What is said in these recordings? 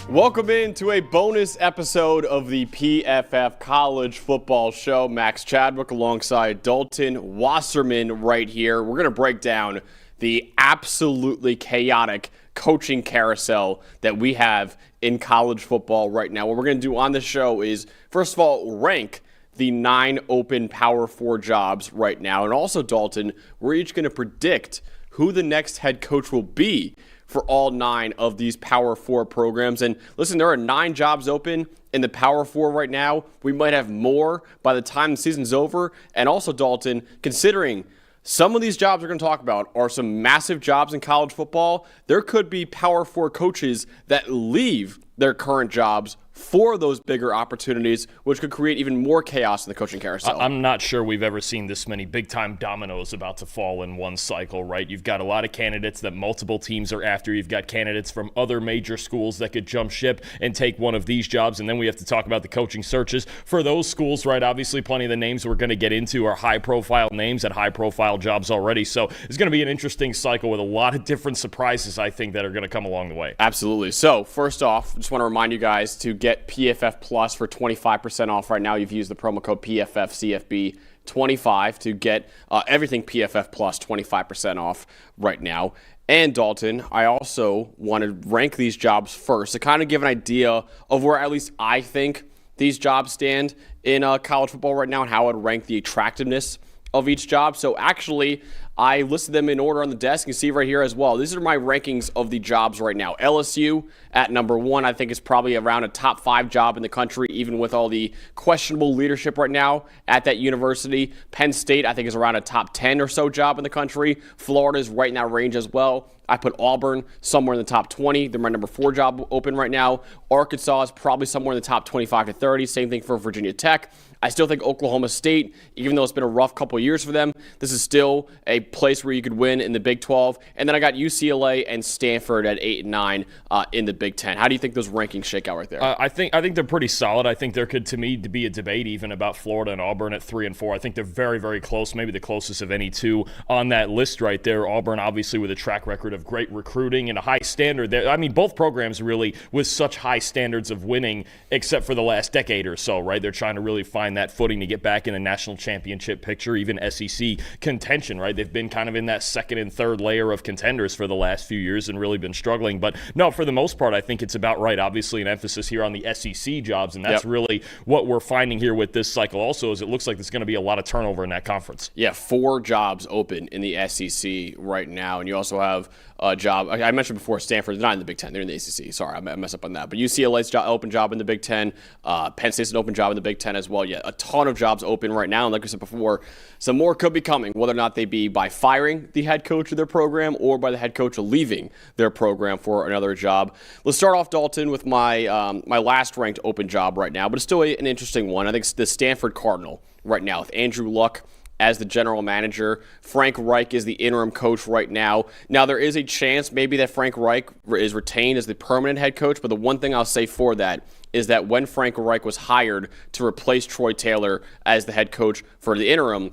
Welcome into a bonus episode of the PFF College Football Show. Max Chadwick alongside Dalton Wasserman right here. We're going to break down the absolutely chaotic coaching carousel that we have in college football right now. What we're going to do on the show is, first of all, rank the 9 open Power 4 jobs right now. And also, Dalton, we're each going to predict who the next head coach will be for all 9 of these Power 4 programs. And listen, there are 9 jobs open in the Power 4 right now. We might have more by the time the season's over. And also, Dalton, considering some of these jobs we're going to talk about are some massive jobs in college football, there could be Power 4 coaches that leave their current jobs for those bigger opportunities, which could create even more chaos in the coaching carousel. I'm not sure we've ever seen this many big-time dominoes about to fall in one cycle, right? You've got a lot of candidates that multiple teams are after. You've got candidates from other major schools that could jump ship and take one of these jobs, and then we have to talk about the coaching searches for those schools, right? Obviously, plenty of the names we're going to get into are high-profile names at high-profile jobs already, so it's going to be an interesting cycle with a lot of different surprises, I think, that are going to come along the way. Absolutely. So, first off, just want to remind you guys to get PFF Plus for 25% off right now. You've used the promo code PFFCFB25 to get everything PFF Plus 25% off right now. And Dalton, I also want to rank these jobs first to kind of give an idea of where at least I think these jobs stand in college football right now and how I'd rank the attractiveness of each job. So actually, I listed them in order on the desk. You can see right here as well. These are my rankings of the jobs right now. LSU at number 1, I think is probably around a top 5 job in the country, even with all the questionable leadership right now at that university. Penn State, I think, is around a top 10 or so job in the country. Florida's right in that range as well. I put Auburn somewhere in the top 20. They're my number 4 job open right now. Arkansas is probably somewhere in the top 25 to 30. Same thing for Virginia Tech. I still think Oklahoma State, even though it's been a rough couple of years for them, this is still a place where you could win in the Big 12. And then I got UCLA and Stanford at 8 and 9 in the Big 10. How do you think those rankings shake out right there? I think they're pretty solid. I think there could, to me, be a debate even about Florida and Auburn at 3 and 4. I think they're very, very close, maybe the closest of any two on that list right there. Auburn, obviously, with a track record of great recruiting and a high standard there. I mean, both programs really with such high standards of winning, except for the last decade or so, right? They're trying to really find that footing to get back in the national championship picture, even SEC contention, right? They've been kind of in that second and third layer of contenders for the last few years and really been struggling. But no, for the most part, I think it's about right. Obviously, an emphasis here on the SEC jobs, and that's really what we're finding here with this cycle also, is it looks like there's going to be a lot of turnover in that conference. Yeah, 4 jobs open in the SEC right now, and you also have a job. I mentioned before, Stanford's not in the Big Ten. They're in the ACC. Sorry, I messed up on that. But UCLA's open job in the Big Ten. Penn State's an open job in the Big Ten as well. Yeah, a ton of jobs open right now. And like I said before, some more could be coming, whether or not they be by firing the head coach of their program or by the head coach leaving their program for another job. Let's start off, Dalton, with my my last ranked open job right now, but it's still an interesting one. I think it's the Stanford Cardinal right now with Andrew Luck as the general manager. Frank Reich is the interim coach right now. Now, there is a chance maybe that Frank Reich is retained as the permanent head coach, but the one thing I'll say for that is that when Frank Reich was hired to replace Troy Taylor as the head coach for the interim,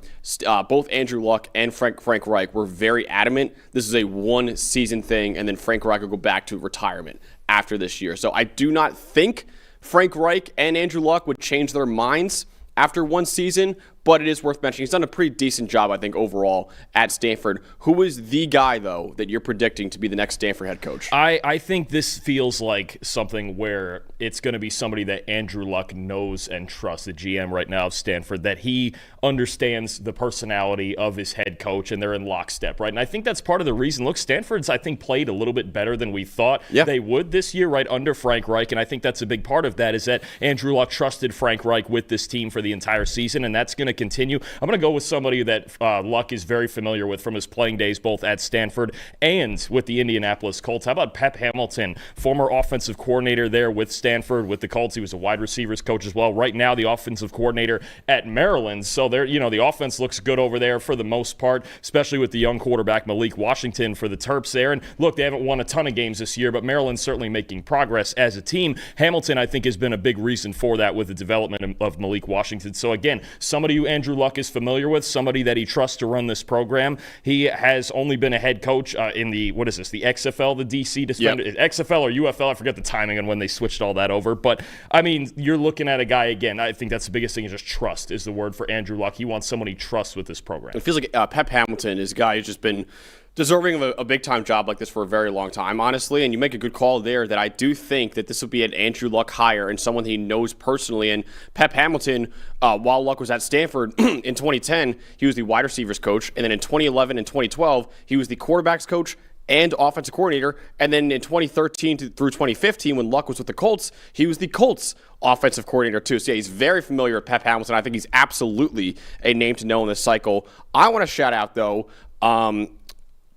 both Andrew Luck and Frank Reich were very adamant this is a one-season thing, and then Frank Reich will go back to retirement after this year. So I do not think Frank Reich and Andrew Luck would change their minds after one season, but it is worth mentioning. He's done a pretty decent job, I think, overall at Stanford. Who is the guy, though, that you're predicting to be the next Stanford head coach? I think this feels like something where it's going to be somebody that Andrew Luck knows and trusts, the GM right now of Stanford, that he understands the personality of his head coach, and they're in lockstep, right? And I think that's part of the reason. Look, Stanford's, I think, played a little bit better than we thought they would this year, right, under Frank Reich, and I think that's a big part of that is that Andrew Luck trusted Frank Reich with this team for the entire season, and that's going to continue. I'm going to go with somebody that Luck is very familiar with from his playing days, both at Stanford and with the Indianapolis Colts. How about Pep Hamilton, former offensive coordinator there with Stanford, with the Colts. He was a wide receivers coach as well. Right now, the offensive coordinator at Maryland. So there, the offense looks good over there for the most part, especially with the young quarterback Malik Washington for the Terps there. And look, they haven't won a ton of games this year, but Maryland's certainly making progress as a team. Hamilton, I think, has been a big reason for that with the development of Malik Washington. So again, somebody who Andrew Luck is familiar with, somebody that he trusts to run this program. He has only been a head coach in the XFL, the DC Defender, XFL or UFL, I forget the timing and when they switched all that over. But, I mean, you're looking at a guy, again, I think that's the biggest thing is just trust is the word for Andrew Luck. He wants someone he trusts with this program. It feels like Pep Hamilton is a guy who's just been deserving of a big-time job like this for a very long time, honestly, and you make a good call there that I do think that this will be an Andrew Luck hire and someone he knows personally. And Pep Hamilton, while Luck was at Stanford in 2010, he was the wide receivers coach, and then in 2011 and 2012, he was the quarterbacks coach and offensive coordinator, and then in 2013 through 2015, when Luck was with the Colts, he was the Colts offensive coordinator too. So yeah, he's very familiar with Pep Hamilton. I think he's absolutely a name to know in this cycle. I want to shout out, though,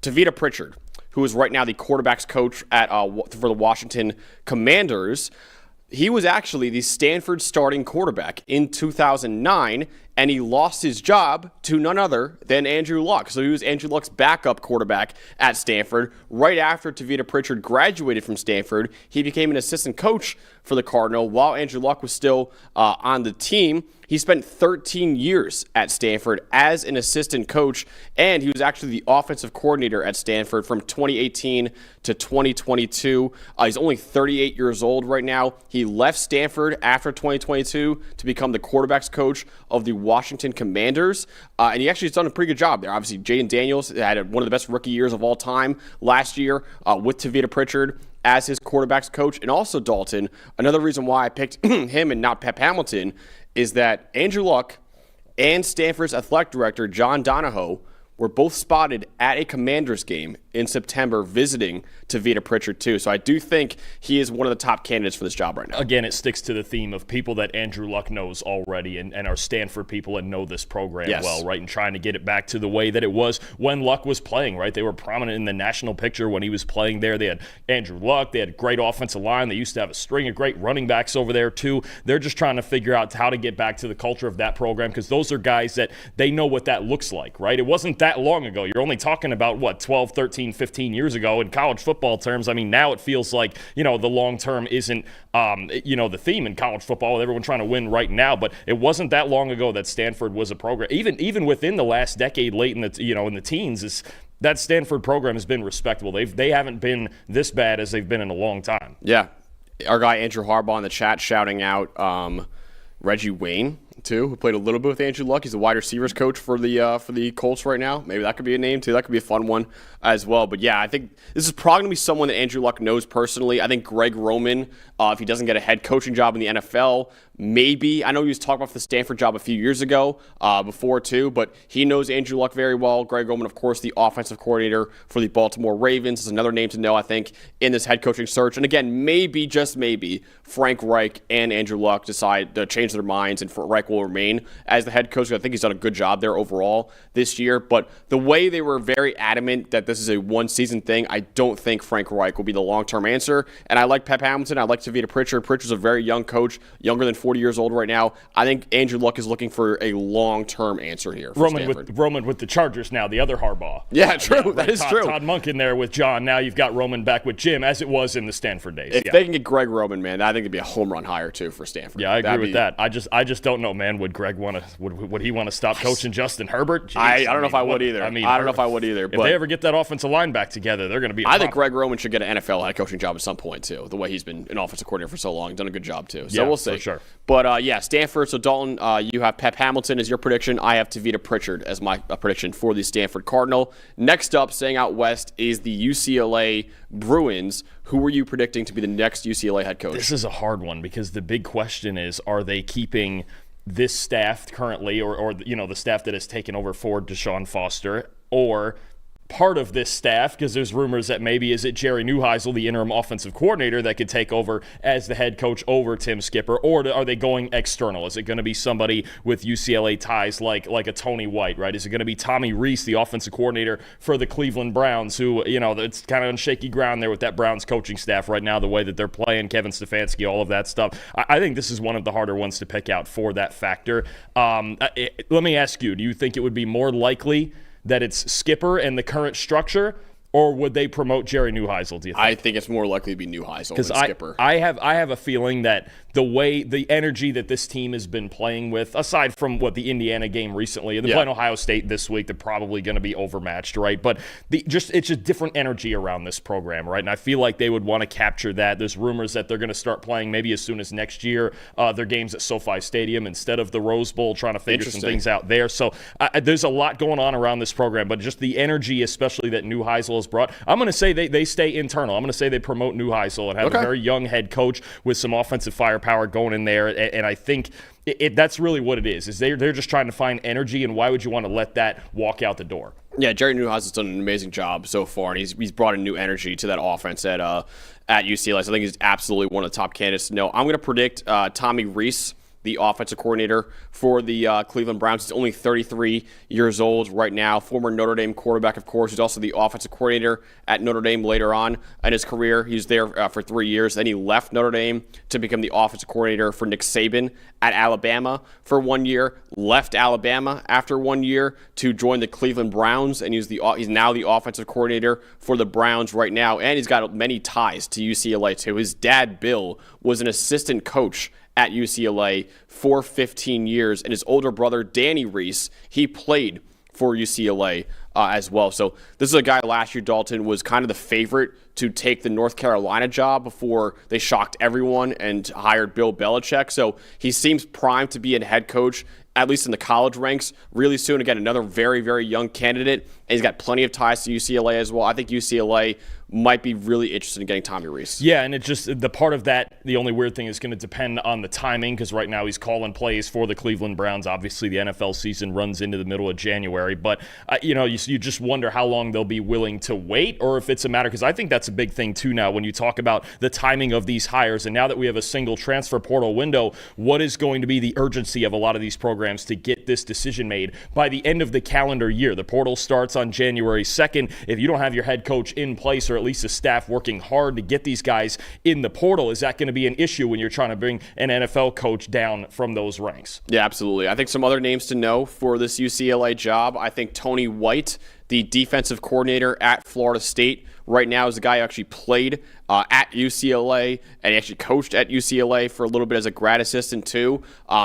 Tavita Pritchard, who is right now the quarterbacks coach for the Washington Commanders. He was actually the Stanford starting quarterback in 2009, and he lost his job to none other than Andrew Luck. So he was Andrew Luck's backup quarterback at Stanford. Right after Tavita Pritchard graduated from Stanford, he became an assistant coach for the Cardinal while Andrew Luck was still on the team. He spent 13 years at Stanford as an assistant coach, and he was actually the offensive coordinator at Stanford from 2018 to 2022. He's only 38 years old right now. He left Stanford after 2022 to become the quarterbacks coach of the Washington Commanders, and he actually has done a pretty good job there. Obviously, Jaden Daniels had one of the best rookie years of all time last year with Tavita Pritchard as his quarterbacks coach, and also Dalton. Another reason why I picked him and not Pep Hamilton is that Andrew Luck and Stanford's athletic director, John Donahoe, were both spotted at a Commanders game in September visiting Tavita Pritchard too. So I do think he is one of the top candidates for this job right now. Again, it sticks to the theme of people that Andrew Luck knows already and are Stanford people and know this program well, right? And trying to get it back to the way that it was when Luck was playing, right? They were prominent in the national picture when he was playing there. They had Andrew Luck. They had a great offensive line. They used to have a string of great running backs over there too. They're just trying to figure out how to get back to the culture of that program because those are guys that they know what that looks like, right? It wasn't that long ago. You're only talking about, 12, 13, 15 years ago in college football terms. I mean, now it feels like, the long term isn't, the theme in college football with everyone trying to win right now. But it wasn't that long ago that Stanford was a program. Even within the last decade, late in the teens, that Stanford program has been respectable. They haven't been this bad as they've been in a long time. Yeah. Our guy Andrew Harbaugh in the chat shouting out Reggie Wayne, too, who played a little bit with Andrew Luck. He's the wide receivers coach for the Colts right now. Maybe that could be a name, too. That could be a fun one as well. But, yeah, I think this is probably going to be someone that Andrew Luck knows personally. I think Greg Roman, if he doesn't get a head coaching job in the NFL, maybe. I know he was talking about the Stanford job a few years ago before, too, but he knows Andrew Luck very well. Greg Roman, of course, the offensive coordinator for the Baltimore Ravens, is another name to know, I think, in this head coaching search. And, again, maybe, just maybe, Frank Reich and Andrew Luck decide to change their minds, and Reich will remain as the head coach. I think he's done a good job there overall this year. But the way they were very adamant that this is a one-season thing, I don't think Frank Reich will be the long-term answer. And I like Pep Hamilton. I like Tavita Pritchard. Pritchard's a very young coach, younger than 40 years old right now. I think Andrew Luck is looking for a long-term answer here for Roman with the Chargers now, the other Harbaugh. Yeah, true. Yeah, that is true. Todd Monk in there with John. Now you've got Roman back with Jim, as it was in the Stanford days. If they can get Greg Roman, man, I think it'd be a home run hire too for Stanford. Yeah, I agree with that. I just don't know, man. Would Greg would he want to stop coaching Justin Herbert? Jeez, I don't know if I would either. I don't know if I would either. If they ever get that offensive line back together, they're going to be. I think Greg Roman should get an NFL head coaching job at some point too. The way he's been an offensive coordinator for so long, done a good job too. So we'll see. For sure. But Stanford. So Dalton, you have Pep Hamilton as your prediction. I have Tavita Pritchard as my prediction for the Stanford Cardinal. Next up, staying out west, is the UCLA Bruins. Who were you predicting to be the next UCLA head coach? This is a hard one because the big question is: are they keeping this staff currently, or the staff that has taken over for Deshaun Foster, or part of this staff, because there's rumors that maybe is it Jerry Neuheisel, the interim offensive coordinator, that could take over as the head coach over Tim Skipper, or are they going external? Is it going to be somebody with UCLA ties like a Tony White, right? Is it going to be Tommy Rees, the offensive coordinator for the Cleveland Browns, who, it's kind of on shaky ground there with that Browns coaching staff right now, the way that they're playing, Kevin Stefanski, all of that stuff. I think this is one of the harder ones to pick out for that factor. Let me ask you, do you think it would be more likely that it's Skipper and the current structure, or would they promote Jerry Neuheisel, do you think? I think it's more likely to be Neuheisel than Skipper. I have a feeling that the energy that this team has been playing with, aside from the Indiana game recently, and they're playing Ohio State this week, they're probably going to be overmatched, right? But it's just different energy around this program, right? And I feel like they would want to capture that. There's rumors that they're going to start playing maybe as soon as next year their games at SoFi Stadium instead of the Rose Bowl, trying to figure some things out there. So there's a lot going on around this program, but just the energy, especially that Neuheisel has brought, I'm going to say they stay internal. I'm going to say they promote Neuheisel and have a very young head coach with some offensive firepower going in there, and I think that's really what it is they're just trying to find energy, and why would you want to let that walk out the door? Yeah, Jerry Neuheisel's done an amazing job so far, and he's brought a new energy to that offense at UCLA. So I think he's absolutely one of the top candidates to know. I'm going to predict Tommy Rees, the offensive coordinator for the Cleveland Browns. He's only 33 years old right now. Former Notre Dame quarterback, of course. He's also the offensive coordinator at Notre Dame later on in his career. He was there for 3 years. Then he left Notre Dame to become the offensive coordinator for Nick Saban at Alabama for 1 year. Left Alabama after 1 year to join the Cleveland Browns, and he's now the offensive coordinator for the Browns right now. And he's got many ties to UCLA too. His dad, Bill, was an assistant coach at UCLA for 15 years, and his older brother, Danny Rees, he played for UCLA as well. So this is a guy last year, Dalton, was kind of the favorite to take the North Carolina job before they shocked everyone and hired Bill Belichick. So he seems primed to be a head coach, at least in the college ranks, really soon. Again, another very, very young candidate, and he's got plenty of ties to UCLA as well. I think UCLA might be really interested in getting Tommy Rees. Yeah, and it's just the part of that, the only weird thing is going to depend on the timing, because right now he's calling plays for the Cleveland Browns. Obviously, the NFL season runs into the middle of January, but you just wonder how long they'll be willing to wait, or if it's a matter, because I think that's a big thing too now when you talk about the timing of these hires, and now that we have a single transfer portal window, what is going to be the urgency of a lot of these programs to get this decision made by the end of the calendar year? The portal starts on January 2nd. If you don't have your head coach in place, or at least the staff working hard to get these guys in the portal, is that going to be an issue when you're trying to bring an NFL coach down from those ranks? Yeah, absolutely. I think some other names to know for this UCLA job. I think Tony White, the defensive coordinator at Florida State right now, is the guy who actually played at UCLA, and he actually coached at UCLA for a little bit as a grad assistant too.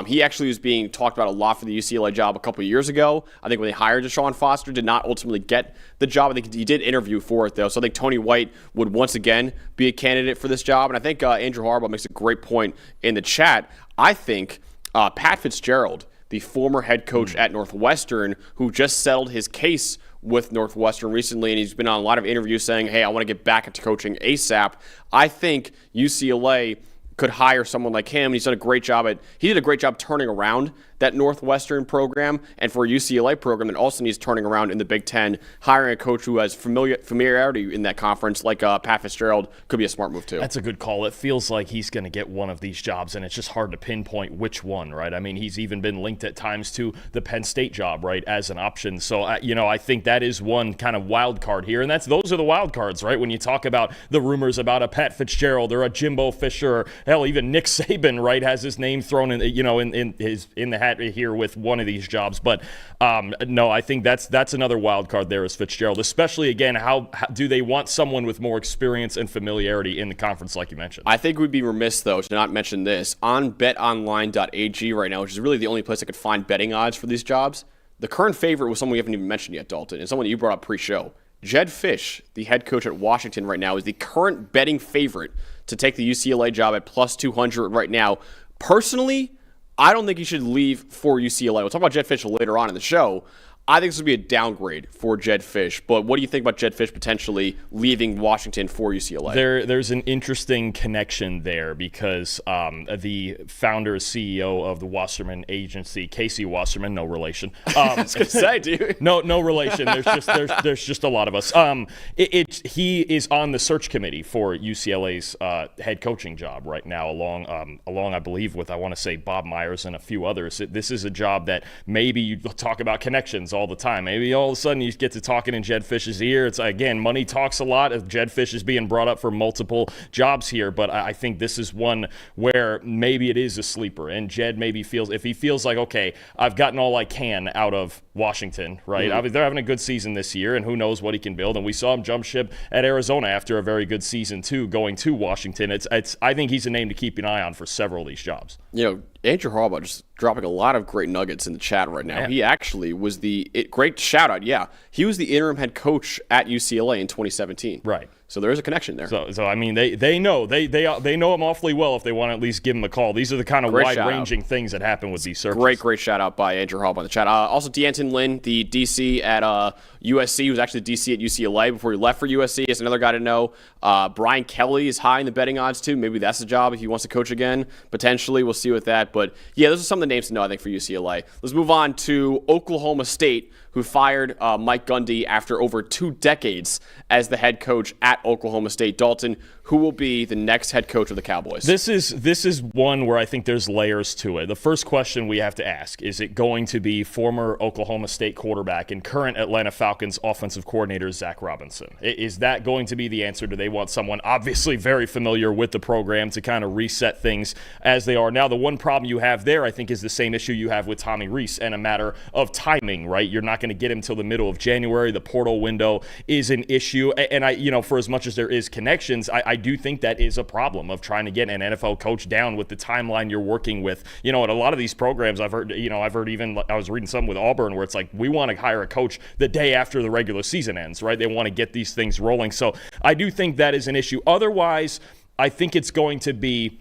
He actually was being talked about a lot for the UCLA job a couple of years ago. I think when they hired Deshaun Foster, did not ultimately get the job. I think he did interview for it though, so I think Tony White would once again be a candidate for this job. And I think Andrew Harbaugh makes a great point in the chat. I think Pat Fitzgerald, the former head coach at Northwestern, who just settled his case with Northwestern recently, and he's been on a lot of interviews saying, hey, I want to get back into coaching ASAP. I think UCLA could hire someone like him. He's done a great job he did a great job turning around that Northwestern program, and for a UCLA program that also needs turning around in the Big Ten, hiring a coach who has familiarity in that conference like Pat Fitzgerald could be a smart move too. That's a good call. It feels like he's going to get one of these jobs, and it's just hard to pinpoint which one, right? I mean, he's even been linked at times to the Penn State job, right, as an option. So, I think that is one kind of wild card here, and those are the wild cards, right? When you talk about the rumors about a Pat Fitzgerald or a Jimbo Fisher, or hell, even Nick Saban, right, has his name thrown in the hat here with one of these jobs. But no, I think that's another wild card there is Fitzgerald, especially again, how do they want someone with more experience and familiarity in the conference like you mentioned? I think we'd be remiss though to not mention this. On betonline.ag right now, which is really the only place I could find betting odds for these jobs, the current favorite was someone we haven't even mentioned yet, Dalton, and someone that you brought up pre-show. Jedd Fisch, the head coach at Washington right now, is the current betting favorite to take the UCLA job at plus 200 right now. Personally, I don't think he should leave for UCLA. We'll talk about Jedd Fisch later on in the show. I think this would be a downgrade for Jedd Fisch. But what do you think about Jedd Fisch potentially leaving Washington for UCLA? There's an interesting connection there because the founder CEO of the Wasserman agency, Casey Wasserman, no relation. I was going to say, dude. No relation. There's just a lot of us. He is on the search committee for UCLA's head coaching job right now, along I believe with, I want to say, Bob Myers and a few others. This is a job that maybe you talk about connections. happens all the time. Maybe all of a sudden you get to talking in Jedd Fisch's ear. It's, again, money talks a lot. Jedd Fisch is being brought up for multiple jobs here, but I think this is one where maybe it is a sleeper, and Jedd maybe feels, if he feels like, okay, I've gotten all I can out of Washington, right? I mean, they're having a good season this year, and who knows what he can build. And we saw him jump ship at Arizona after a very good season too, going to Washington. I think he's a name to keep an eye on for several of these jobs. Andrew Harbaugh just dropping a lot of great nuggets in the chat right now. He actually was great shout out. Yeah, he was the interim head coach at UCLA in 2017. Right. So there is a connection there. So I mean, they know him awfully well if they want to at least give him a call. These are the kind of wide-ranging things that happen with these searches. Great shout out by Andrew Harbaugh in the chat. Also, D'Anton Lynn, the DC at USC, he was actually the DC at UCLA before he left for USC. Is another guy to know. Brian Kelly is high in the betting odds too. Maybe that's the job if he wants to coach again. Potentially, we'll see with that. But yeah, those are some of the names to know, I think, for UCLA. Let's move on to Oklahoma State, who fired Mike Gundy after over 2 decades as the head coach at Oklahoma State. Dalton, who will be the next head coach of the Cowboys? This is one where I think there's layers to it. The first question we have to ask, is it going to be former Oklahoma State quarterback and current Atlanta Falcons offensive coordinator Zach Robinson? Is that going to be the answer? Do they want someone obviously very familiar with the program to kind of reset things as they are now? The one problem you have there, I think, is the same issue you have with Tommy Rees, and a matter of timing, right? You're not going to get him till the middle of January. The portal window is an issue, and for as much as there is connections, I do think that is a problem of trying to get an NFL coach down with the timeline you're working with. At a lot of these programs, I've heard even, I was reading some with Auburn where it's like, we want to hire a coach the day after the regular season ends, right? They want to get these things rolling. So I do think that is an issue. Otherwise, I think it's going to be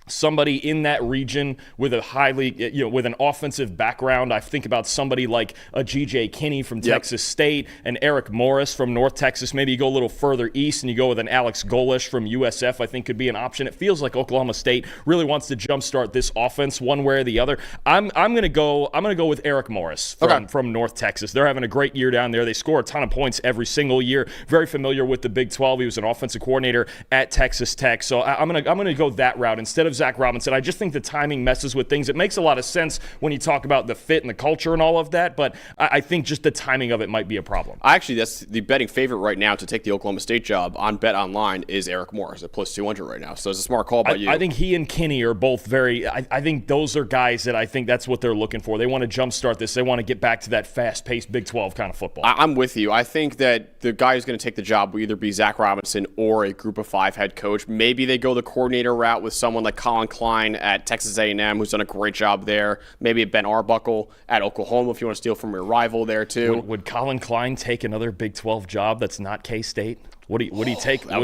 somebody in that region with with an offensive background. I think about somebody like a G.J. Kinney from Texas State, and Eric Morris from North Texas. Maybe you go a little further east and you go with an Alex Golish from USF. I think could be an option. It feels like Oklahoma State really wants to jumpstart this offense one way or the other. I'm gonna go with Eric Morris from North Texas. They're having a great year down there. They score a ton of points every single year. Very familiar with the Big 12. He was an offensive coordinator at Texas Tech. So I'm gonna go that route instead of Zach Robinson. I just think the timing messes with things. It makes a lot of sense when you talk about the fit and the culture and all of that, but I think just the timing of it might be a problem. Actually, that's the betting favorite right now to take the Oklahoma State job on Bet Online is Eric Morris at plus 200 right now. So it's a smart call by you. I think he and Kinney are both I think those are guys that I think that's what they're looking for. They want to jumpstart this. They want to get back to that fast-paced Big 12 kind of football. I'm with you. I think that the guy who's going to take the job will either be Zach Robinson or a Group of 5 head coach. Maybe they go the coordinator route with someone like Colin Klein at Texas A&M, who's done a great job there. Maybe a Ben Arbuckle at Oklahoma if you want to steal from your rival there too. Would Colin Klein take another Big 12 job that's not K-State? Would he take a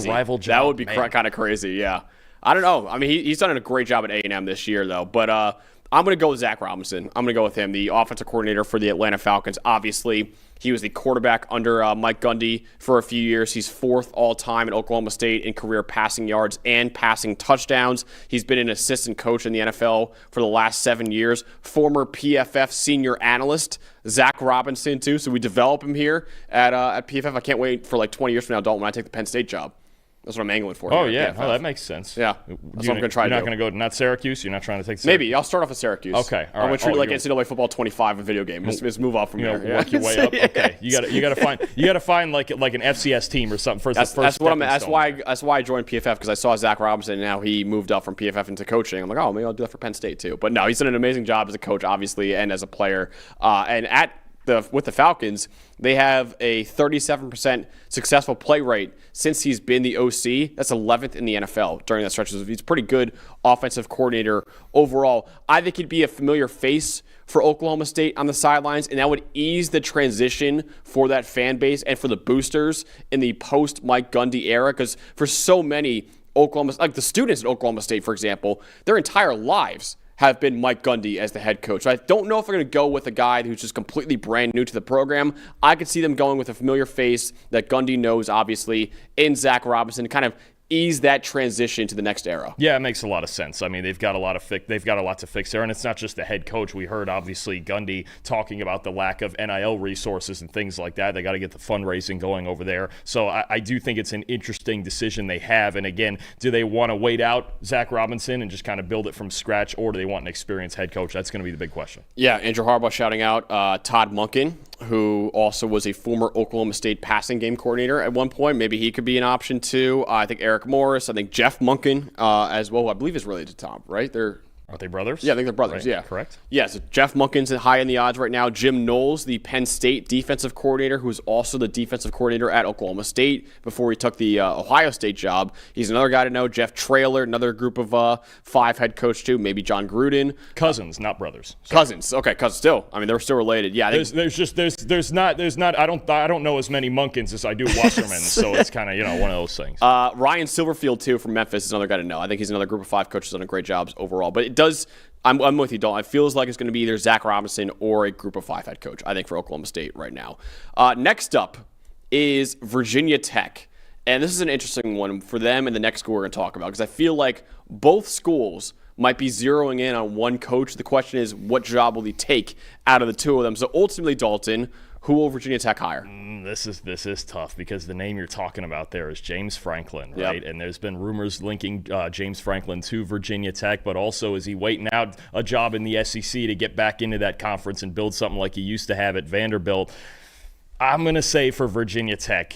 rival job? That would be kind of crazy, yeah. I don't know. I mean, he's done a great job at A&M this year, though. But I'm going to go with Zach Robinson. I'm going to go with him, the offensive coordinator for the Atlanta Falcons. Obviously, he was the quarterback under Mike Gundy for a few years. He's 4th all-time at Oklahoma State in career passing yards and passing touchdowns. He's been an assistant coach in the NFL for the last 7 years. Former PFF senior analyst, Zach Robinson, too. So we develop him here at PFF. I can't wait for like 20 years from now, Dalton, when I take the Penn State job. That's what I'm angling for. Oh, yeah. Oh, that makes sense. Yeah. That's what I'm going to try to do. You're not going to go, not Syracuse? You're not trying to take Syracuse? Maybe. I'll start off at Syracuse. Okay. All right. I'm going to treat it like NCAA Football 25, a video game. Just move up from there. Work your way up. Okay. You got to find like an FCS team or something first. That's why I joined PFF, because I saw Zach Robinson and now he moved up from PFF into coaching. I'm like, oh, maybe I'll do that for Penn State too. But no, he's done an amazing job as a coach, obviously, and as a player. And with the Falcons, they have a 37% successful play rate since he's been the OC. That's 11th in the NFL during that stretch. He's a pretty good offensive coordinator overall. I think he'd be a familiar face for Oklahoma State on the sidelines, and that would ease the transition for that fan base and for the boosters in the post-Mike Gundy era, because for so many like the students at Oklahoma State, for example, their entire lives have been Mike Gundy as the head coach. So I don't know if they're going to go with a guy who's just completely brand new to the program. I could see them going with a familiar face that Gundy knows, obviously, in Zach Robinson, to kind of ease that transition to the next era. Yeah, it makes a lot of sense. I mean, they've got a lot to fix there, and it's not just the head coach. We heard obviously Gundy talking about the lack of NIL resources and things like that. They got to get the fundraising going over there. So I do think it's an interesting decision they have. And again, do they want to wait out Zach Robinson and just kind of build it from scratch, or do they want an experienced head coach? That's going to be the big question. Yeah, Andrew Harbaugh shouting out Todd Monken, who also was a former Oklahoma State passing game coordinator at one point. Maybe he could be an option too. I think Eric Morris. I think Jeff Monken as well, who I believe is related to Tom, right? Aren't they brothers? Yeah, I think they're brothers, right. yeah. Correct. Yeah, so Jeff Monken's high in the odds right now. Jim Knowles, the Penn State defensive coordinator, who's also the defensive coordinator at Oklahoma State before he took the Ohio State job. He's another guy to know. Jeff Traylor, another group of 5 head coach too. Maybe John Gruden. Cousins, not brothers. Cousins. Okay, cousins still. I mean, they're still related. Yeah, I think there's not. I don't know as many Monkins as I do Wasserman, so it's kind of one of those things. Ryan Silverfield too from Memphis is another guy to know. I think he's another group of 5 coaches done a great jobs overall. But it does. I'm with you, Dalton. It feels like it's going to be either Zach Robinson or a group of 5 head coach, I think, for Oklahoma State right now. Next up is Virginia Tech. And this is an interesting one for them and the next school we're going to talk about, because I feel like both schools might be zeroing in on one coach. The question is, what job will he take out of the two of them? So ultimately, Dalton, who will Virginia Tech hire? This is tough, because the name you're talking about there is James Franklin, right? Yep. And there's been rumors linking James Franklin to Virginia Tech, but also is he waiting out a job in the SEC to get back into that conference and build something like he used to have at Vanderbilt? I'm going to say for Virginia Tech,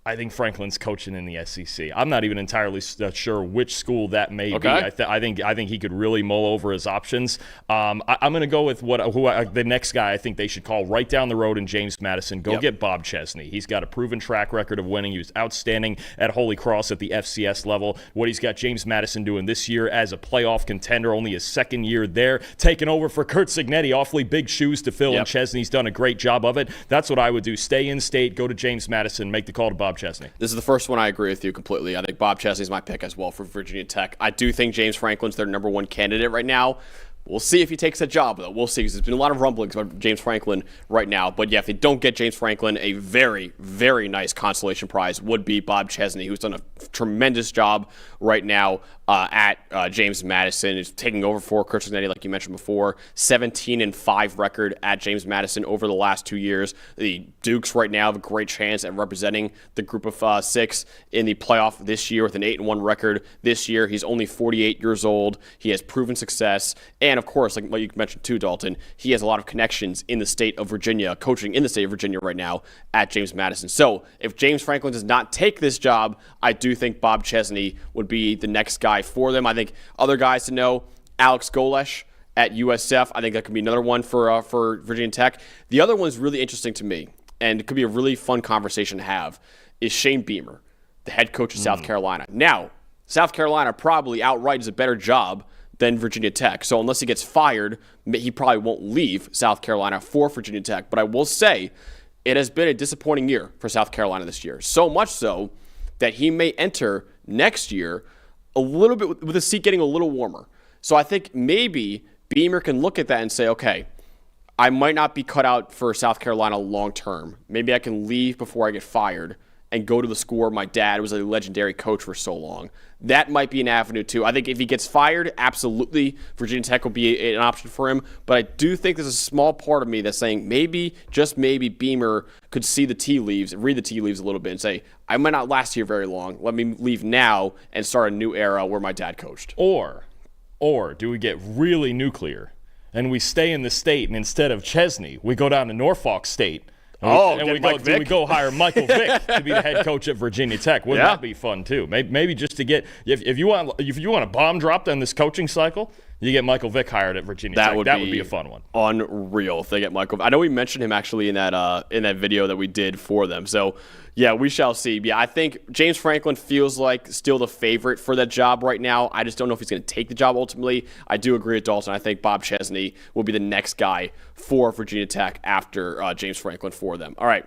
I think Franklin's coaching in the SEC. I'm not even entirely sure which school that may be. I think he could really mull over his options. I'm going to go with the next guy I think they should call right down the road in James Madison. Go get Bob Chesney. He's got a proven track record of winning. He was outstanding at Holy Cross at the FCS level. What he's got James Madison doing this year as a playoff contender, only his second year there, taking over for Kurt Signetti. Awfully big shoes to fill, and Chesney's done a great job of it. That's what I would do. Stay in state, go to James Madison, make the call to Bob Chesney. This is the first one I agree with you completely. I think Bob Chesney's my pick as well for Virginia Tech. I do think James Franklin's their number 1 candidate right now. We'll see if he takes that job, though. We'll see, because there's been a lot of rumblings about James Franklin right now. But, yeah, if they don't get James Franklin, a very, very nice consolation prize would be Bob Chesney, who's done a tremendous job right now at James Madison. He's taking over for Kurt Signetti, like you mentioned before. 17-5 record at James Madison over the last 2 years. The Dukes right now have a great chance at representing the group of 6 in the playoff this year with an 8-1 record this year. He's only 48 years old. He has proven success. And, of course, like what you mentioned too, Dalton, he has a lot of connections in the state of Virginia, coaching in the state of Virginia right now at James Madison. So if James Franklin does not take this job, I do think Bob Chesney would be the next guy for them. I think other guys to know, Alex Golesh at USF, I think that could be another one for Virginia Tech. The other one is really interesting to me, and it could be a really fun conversation to have, is Shane Beamer, the head coach of South Carolina. Now, South Carolina probably outright is a better job than Virginia Tech. So unless he gets fired, he probably won't leave South Carolina for Virginia Tech. But I will say it has been a disappointing year for South Carolina this year. So much so that he may enter next year a little bit with the seat getting a little warmer. So I think maybe Beamer can look at that and say, okay, I might not be cut out for South Carolina long term. Maybe I can leave before I get fired and go to the school where my dad was a legendary coach for so long. That might be an avenue too. I think if he gets fired, absolutely, Virginia Tech will be an option for him. But I do think there's a small part of me that's saying maybe, just maybe, Beamer could see the tea leaves, read the tea leaves a little bit and say, I might not last here very long. Let me leave now and start a new era where my dad coached. Or do we get really nuclear and we stay in the state, and instead of Chesney, we go down to Norfolk State? We go hire Michael Vick to be the head coach at Virginia Tech. Wouldn't that be fun too? Maybe just to get if you want a bomb dropped on this coaching cycle, you get Michael Vick hired at Virginia Tech. That would be a fun one. Unreal if they get Michael. I know we mentioned him actually in that video that we did for them. So yeah, we shall see. Yeah, I think James Franklin feels like still the favorite for that job right now. I just don't know if he's going to take the job ultimately. I do agree with Dalton. I think Bob Chesney will be the next guy for Virginia Tech after James Franklin for them. All right.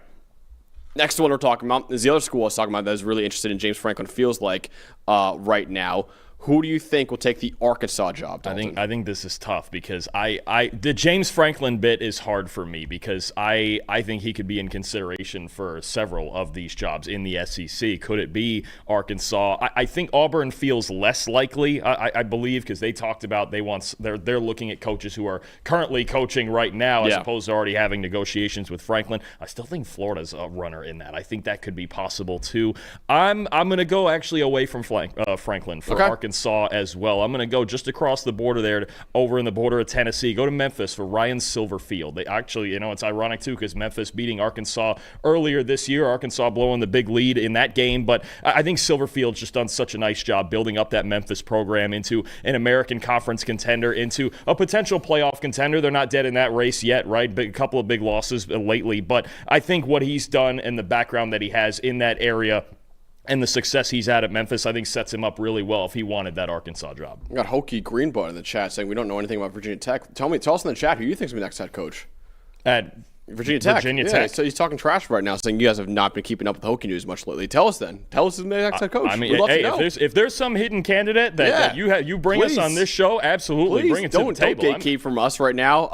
Next one we're talking about is the other school I was talking about that is really interested in James Franklin feels like right now. Who do you think will take the Arkansas job, Dalton? I think this is tough because the James Franklin bit is hard for me because I think he could be in consideration for several of these jobs in the SEC. Could it be Arkansas? I think Auburn feels less likely. I believe because they talked about they're looking at coaches who are currently coaching right now as opposed to already having negotiations with Franklin. I still think Florida's a runner in that. I think that could be possible too. I'm going to go actually away from Franklin for Arkansas as well. I'm going to go just across the border there, over in the border of Tennessee. Go to Memphis for Ryan Silverfield. They actually, it's ironic too because Memphis beating Arkansas earlier this year. Arkansas blowing the big lead in that game, but I think Silverfield's just done such a nice job building up that Memphis program into an American Conference contender, into a potential playoff contender. They're not dead in that race yet, right? A couple of big losses lately, but I think what he's done and the background that he has in that area and the success he's had at Memphis, I think sets him up really well if he wanted that Arkansas job. We got Hokie Greenbud in the chat saying we don't know anything about Virginia Tech. Tell us in the chat who you think is going to be the next head coach. At Virginia Tech. Tech. So he's talking trash right now, saying you guys have not been keeping up with Hokie news much lately. Tell us then. Tell us who's the next head coach. I mean, hey, if there's some hidden candidate that you bring us on this show, absolutely bring it to the table. Don't gatekeep from us right now.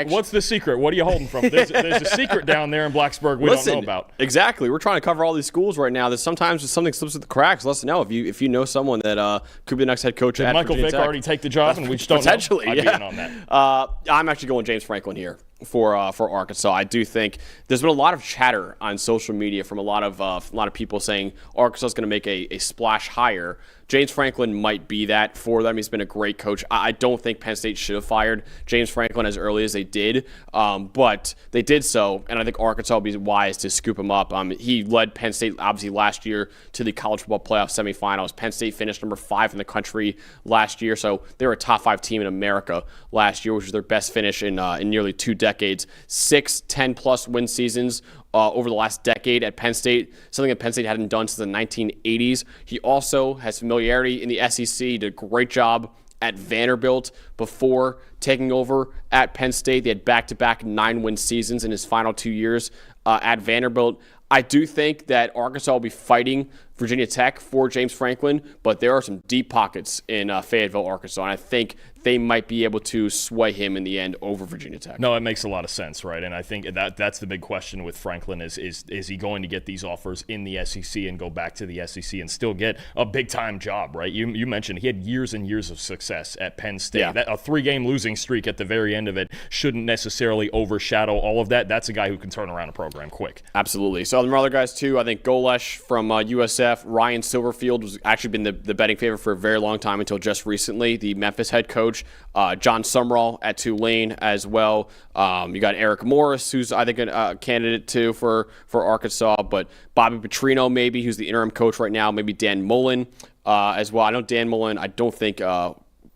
What's the secret? What are you holding from? There's a secret down there in Blacksburg we don't know about. Exactly. We're trying to cover all these schools right now. There's sometimes something slips through the cracks. Let us know if you know someone that could be the next head coach at Michael Virginia Vick Tech. already take the job, and we just don't potentially, know. I'd be in on that. I'm actually going James Franklin here for Arkansas. I do think there's been a lot of chatter on social media from a lot of people saying Arkansas is going to make a splash hire. James Franklin might be that for them. He's been a great coach. I don't think Penn State should have fired James Franklin as early as they did, but they did so, and I think Arkansas will be wise to scoop him up. He led Penn State, obviously, last year to the college football playoff semifinals. Penn State finished number 5 in the country last year, so they were a top 5 team in America last year, which was their best finish in nearly 2 decades. 6 10-plus win seasons over the last decade at Penn State, something that Penn State hadn't done since the 1980s. He also has familiarity in the SEC, did a great job at Vanderbilt before taking over at Penn State. They had back-to-back 9-win seasons in his final 2 years at Vanderbilt. I do think that Arkansas will be fighting Virginia Tech for James Franklin, but there are some deep pockets in Fayetteville, Arkansas, and I think they might be able to sway him in the end over Virginia Tech. No, it makes a lot of sense, right? And I think that's the big question with Franklin is he going to get these offers in the SEC and go back to the SEC and still get a big-time job, right? You mentioned he had years and years of success at Penn State. Yeah. A 3-game losing streak at the very end of it shouldn't necessarily overshadow all of that. That's a guy who can turn around a program quick. Absolutely. So there are other guys, too. I think Golesh from USF, Ryan Silverfield was actually been the betting favorite for a very long time until just recently. The Memphis head coach, John Sumrall at Tulane as well. You got Eric Morris, who's I think a candidate too for Arkansas, but Bobby Petrino maybe, who's the interim coach right now. Maybe Dan Mullen as well. I know Dan Mullen, I don't think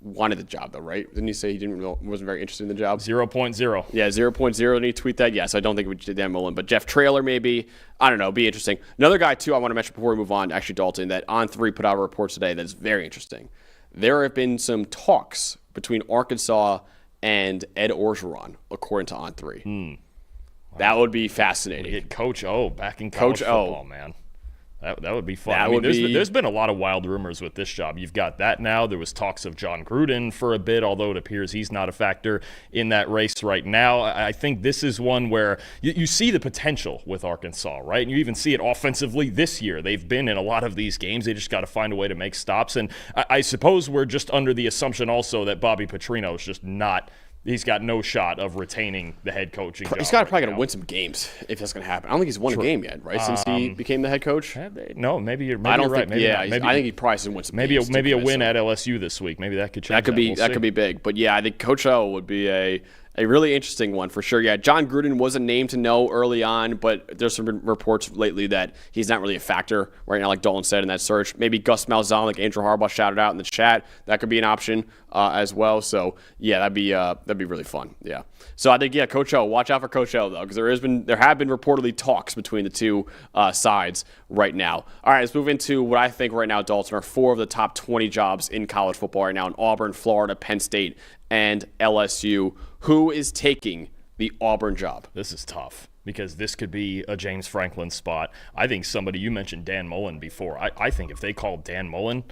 wanted the job though, right? Didn't he say he wasn't very interested in the job? 0.0. Yeah, 0.0. Didn't he tweet that? Yes, I don't think we did Dan Mullen, but Jeff Traylor maybe. I don't know. Be interesting. Another guy too I want to mention before we move on, actually Dalton, that On3 put out a report today that's very interesting. There have been some talks between Arkansas and Ed Orgeron, according to On3. Wow. That would be fascinating. We get Coach O back in college football, man. That would be fun. There's been a lot of wild rumors with this job. You've got that now. There was talks of John Gruden for a bit, although it appears he's not a factor in that race right now. I think this is one where you see the potential with Arkansas, right? And you even see it offensively this year. They've been in a lot of these games. They just got to find a way to make stops. And I suppose we're just under the assumption also that Bobby Petrino is just not – he's got no shot of retaining the head coaching job. He's probably going to win some games if that's going to happen. I don't think he's won a game yet, right? Since he became the head coach. No, maybe you're right. I think he probably should win some games. Maybe a win at LSU this week. Maybe that could change. That could be big. But yeah, I think Coach O would be a really interesting one for sure. Yeah, John Gruden was a name to know early on, but there's some reports lately that he's not really a factor right now, like Dalton said in that search. Maybe Gus Malzahn, like Andrew Harbaugh shouted out in the chat, that could be an option as well. So yeah, that'd be really fun. Yeah. So I think Coach O, watch out for Coach O though, because there have been reportedly talks between the two sides right now. All right, let's move into what I think right now, Dalton, are 4 of the top 20 jobs in college football right now in Auburn, Florida, Penn State, and LSU. Who is taking the Auburn job? This is tough because this could be a James Franklin spot. I think you mentioned Dan Mullen before. I think if they called Dan Mullen,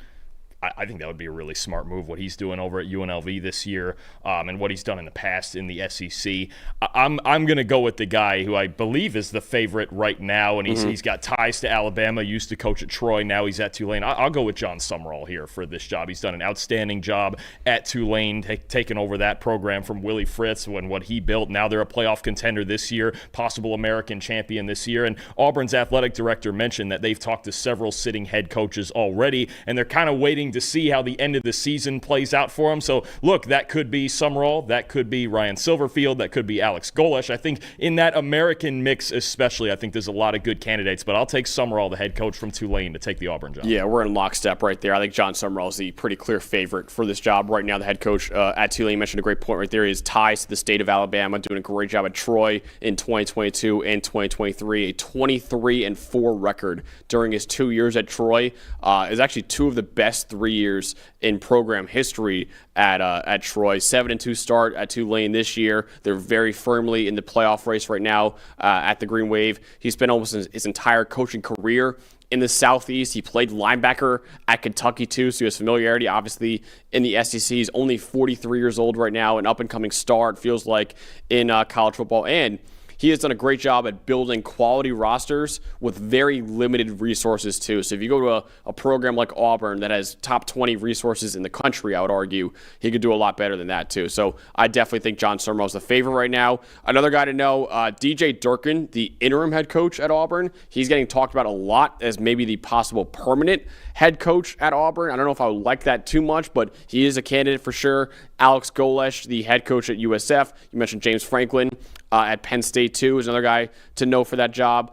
I think that would be a really smart move, what he's doing over at UNLV this year, and what he's done in the past in the SEC. I'm going to go with the guy who I believe is the favorite right now, and he's got ties to Alabama, used to coach at Troy, now he's at Tulane. I'll go with John Summerall here for this job. He's done an outstanding job at Tulane, taking over that program from Willie Fritz when what he built. Now they're a playoff contender this year, possible American champion this year. And Auburn's athletic director mentioned that they've talked to several sitting head coaches already, and they're kind of waiting to see how the end of the season plays out for him. So, look, that could be Summerall, that could be Ryan Silverfield, that could be Alex Golesh. I think in that American mix especially, I think there's a lot of good candidates, but I'll take Summerall, the head coach from Tulane, to take the Auburn job. Yeah, we're in lockstep right there. I think John Summerall is the pretty clear favorite for this job right now. The head coach at Tulane, you mentioned a great point right there. His ties to the state of Alabama, doing a great job at Troy in 2022 and 2023. A 23-4 record during his 2 years at Troy is actually two of the best 3 years in program history at Troy. 7-2 start at Tulane this year. They're very firmly in the playoff race right now at the Green Wave. He spent almost his entire coaching career in the Southeast. He played linebacker at Kentucky too, so he has familiarity obviously in the SEC. He's only 43 years old right now, an up-and-coming star, it feels like, in college football. And he has done a great job at building quality rosters with very limited resources too. So if you go to a program like Auburn that has top 20 resources in the country, I would argue he could do a lot better than that too. So I definitely think John Summerall is the favorite right now. Another guy to know, DJ Durkin, the interim head coach at Auburn. He's getting talked about a lot as maybe the possible permanent head coach at Auburn. I don't know if I would like that too much, but he is a candidate for sure. Alex Golesh, the head coach at USF. You mentioned James Franklin at Penn State too, is another guy to know for that job.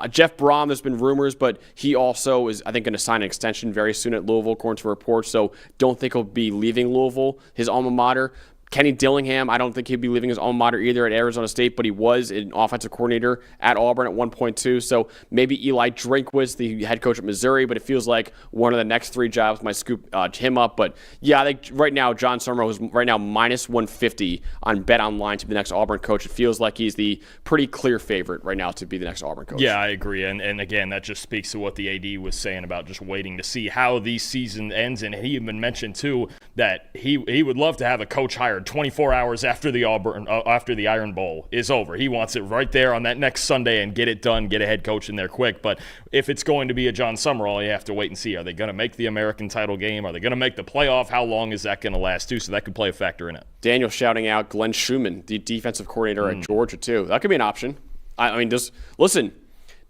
Jeff Brom, there's been rumors, but he also is, I think, going to sign an extension very soon at Louisville, according to reports. So don't think he'll be leaving Louisville, his alma mater. Kenny Dillingham, I don't think he'd be leaving his alma mater either at Arizona State, but he was an offensive coordinator at Auburn at 1.2. So maybe Eli Drinkwitz, the head coach at Missouri, but it feels like one of the next three jobs might scoop him up. But yeah, I think right now John Summerall is right now minus 150 on BetOnline to be the next Auburn coach. It feels like he's the pretty clear favorite right now to be the next Auburn coach. Yeah, I agree. And again, that just speaks to what the AD was saying about just waiting to see how the season ends. And he even mentioned too that he would love to have a coach hired 24 hours after the Iron Bowl is over. He wants it right there on that next Sunday and get it done, get a head coach in there quick. But if it's going to be a John Summerall, you have to wait and see. Are they going to make the American title game? Are they going to make the playoff? How long is that going to last too? So that could play a factor in it. Daniel shouting out Glenn Schumann, the defensive coordinator at Georgia too. That could be an option. I mean, just listen.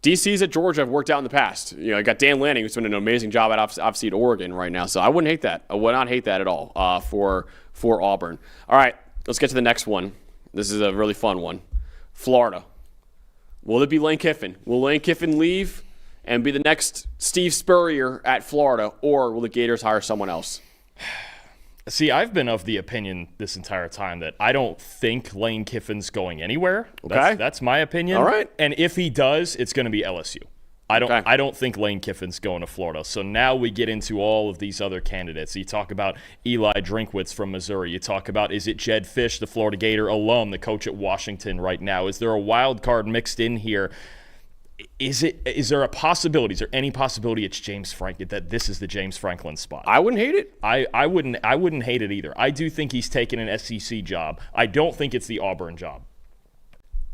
DCs at Georgia have worked out in the past. You know, you got Dan Lanning, who's doing an amazing job at obviously at Oregon right now. So I wouldn't hate that. I would not hate that at all for Auburn. All right, let's get to the next one. This is a really fun one. Florida. Will it be Lane Kiffin? Will Lane Kiffin leave and be the next Steve Spurrier at Florida, or will the Gators hire someone else? See, I've been of the opinion this entire time that I don't think Lane Kiffin's going anywhere. Okay. That's my opinion. All right. And if he does, it's going to be LSU. I don't think Lane Kiffin's going to Florida. So now we get into all of these other candidates. You talk about Eli Drinkwitz from Missouri. You talk about, is it Jed Fish, the Florida Gator alum, the coach at Washington right now? Is there a wild card mixed in here? Is there a possibility? Is there any possibility it's James Franklin, that this is the James Franklin spot? I wouldn't hate it. I wouldn't hate it either. I do think he's taken an SEC job. I don't think it's the Auburn job.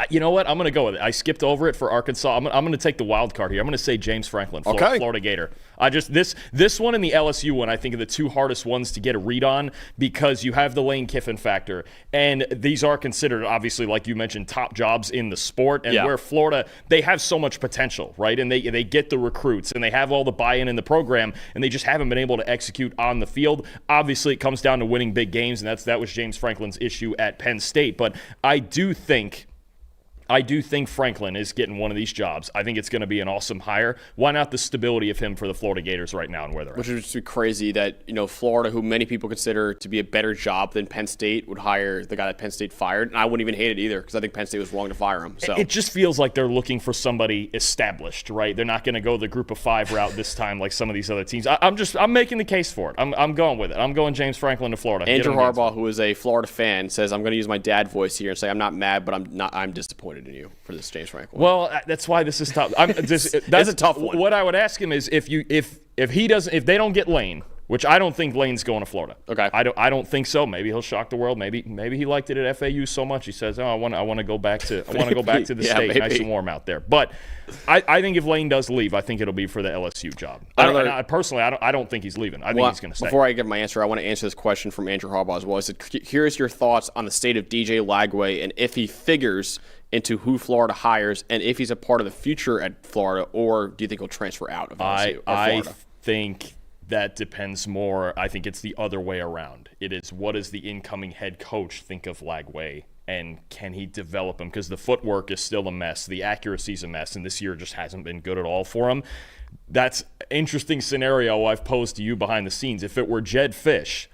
You know what? I'm going to go with it. I skipped over it for Arkansas. I'm going to take the wild card here. I'm going to say James Franklin, Florida Gator. This one and the LSU one, I think, are the two hardest ones to get a read on because you have the Lane Kiffin factor, and these are considered, obviously, like you mentioned, top jobs in the sport. And where Florida, they have so much potential, right? And they get the recruits, and they have all the buy-in in the program, and they just haven't been able to execute on the field. Obviously, it comes down to winning big games, and that was James Franklin's issue at Penn State. But I do think Franklin is getting one of these jobs. I think it's going to be an awesome hire. Why not the stability of him for the Florida Gators right now and where they're at? Which would just be crazy that, Florida, who many people consider to be a better job than Penn State, would hire the guy that Penn State fired. And I wouldn't even hate it either because I think Penn State was wrong to fire him. So it just feels like they're looking for somebody established, right? They're not going to go the group of five route this time like some of these other teams. I'm making the case for it. I'm going with it. I'm going James Franklin to Florida. Andrew Harbaugh, who is a Florida fan, says, I'm going to use my dad voice here and say, I'm not mad, but I'm disappointed in you for this James Franklin. Well, that's why this is tough. That's a tough one. What I would ask him is if they don't get Lane, which I don't think Lane's going to Florida. Okay. I don't think so. Maybe he'll shock the world. Maybe he liked it at FAU so much he says, "Oh, I want to go back to the state. Maybe. Nice and warm out there." But I think if Lane does leave, I think it'll be for the LSU job. I don't think he's leaving. I think he's going to stay. Before I give my answer, I want to answer this question from Andrew Harbaugh as well. I said, here's your thoughts on the state of DJ Lagway and if he figures into who Florida hires and if he's a part of the future at Florida, or do you think he'll transfer out of LSU or Florida? I think that depends more. I think it's the other way around. It is, what does the incoming head coach think of Lagway, and can he develop him? Because the footwork is still a mess. The accuracy's a mess, and this year just hasn't been good at all for him. That's an interesting scenario I've posed to you behind the scenes. If it were Jedd Fisch,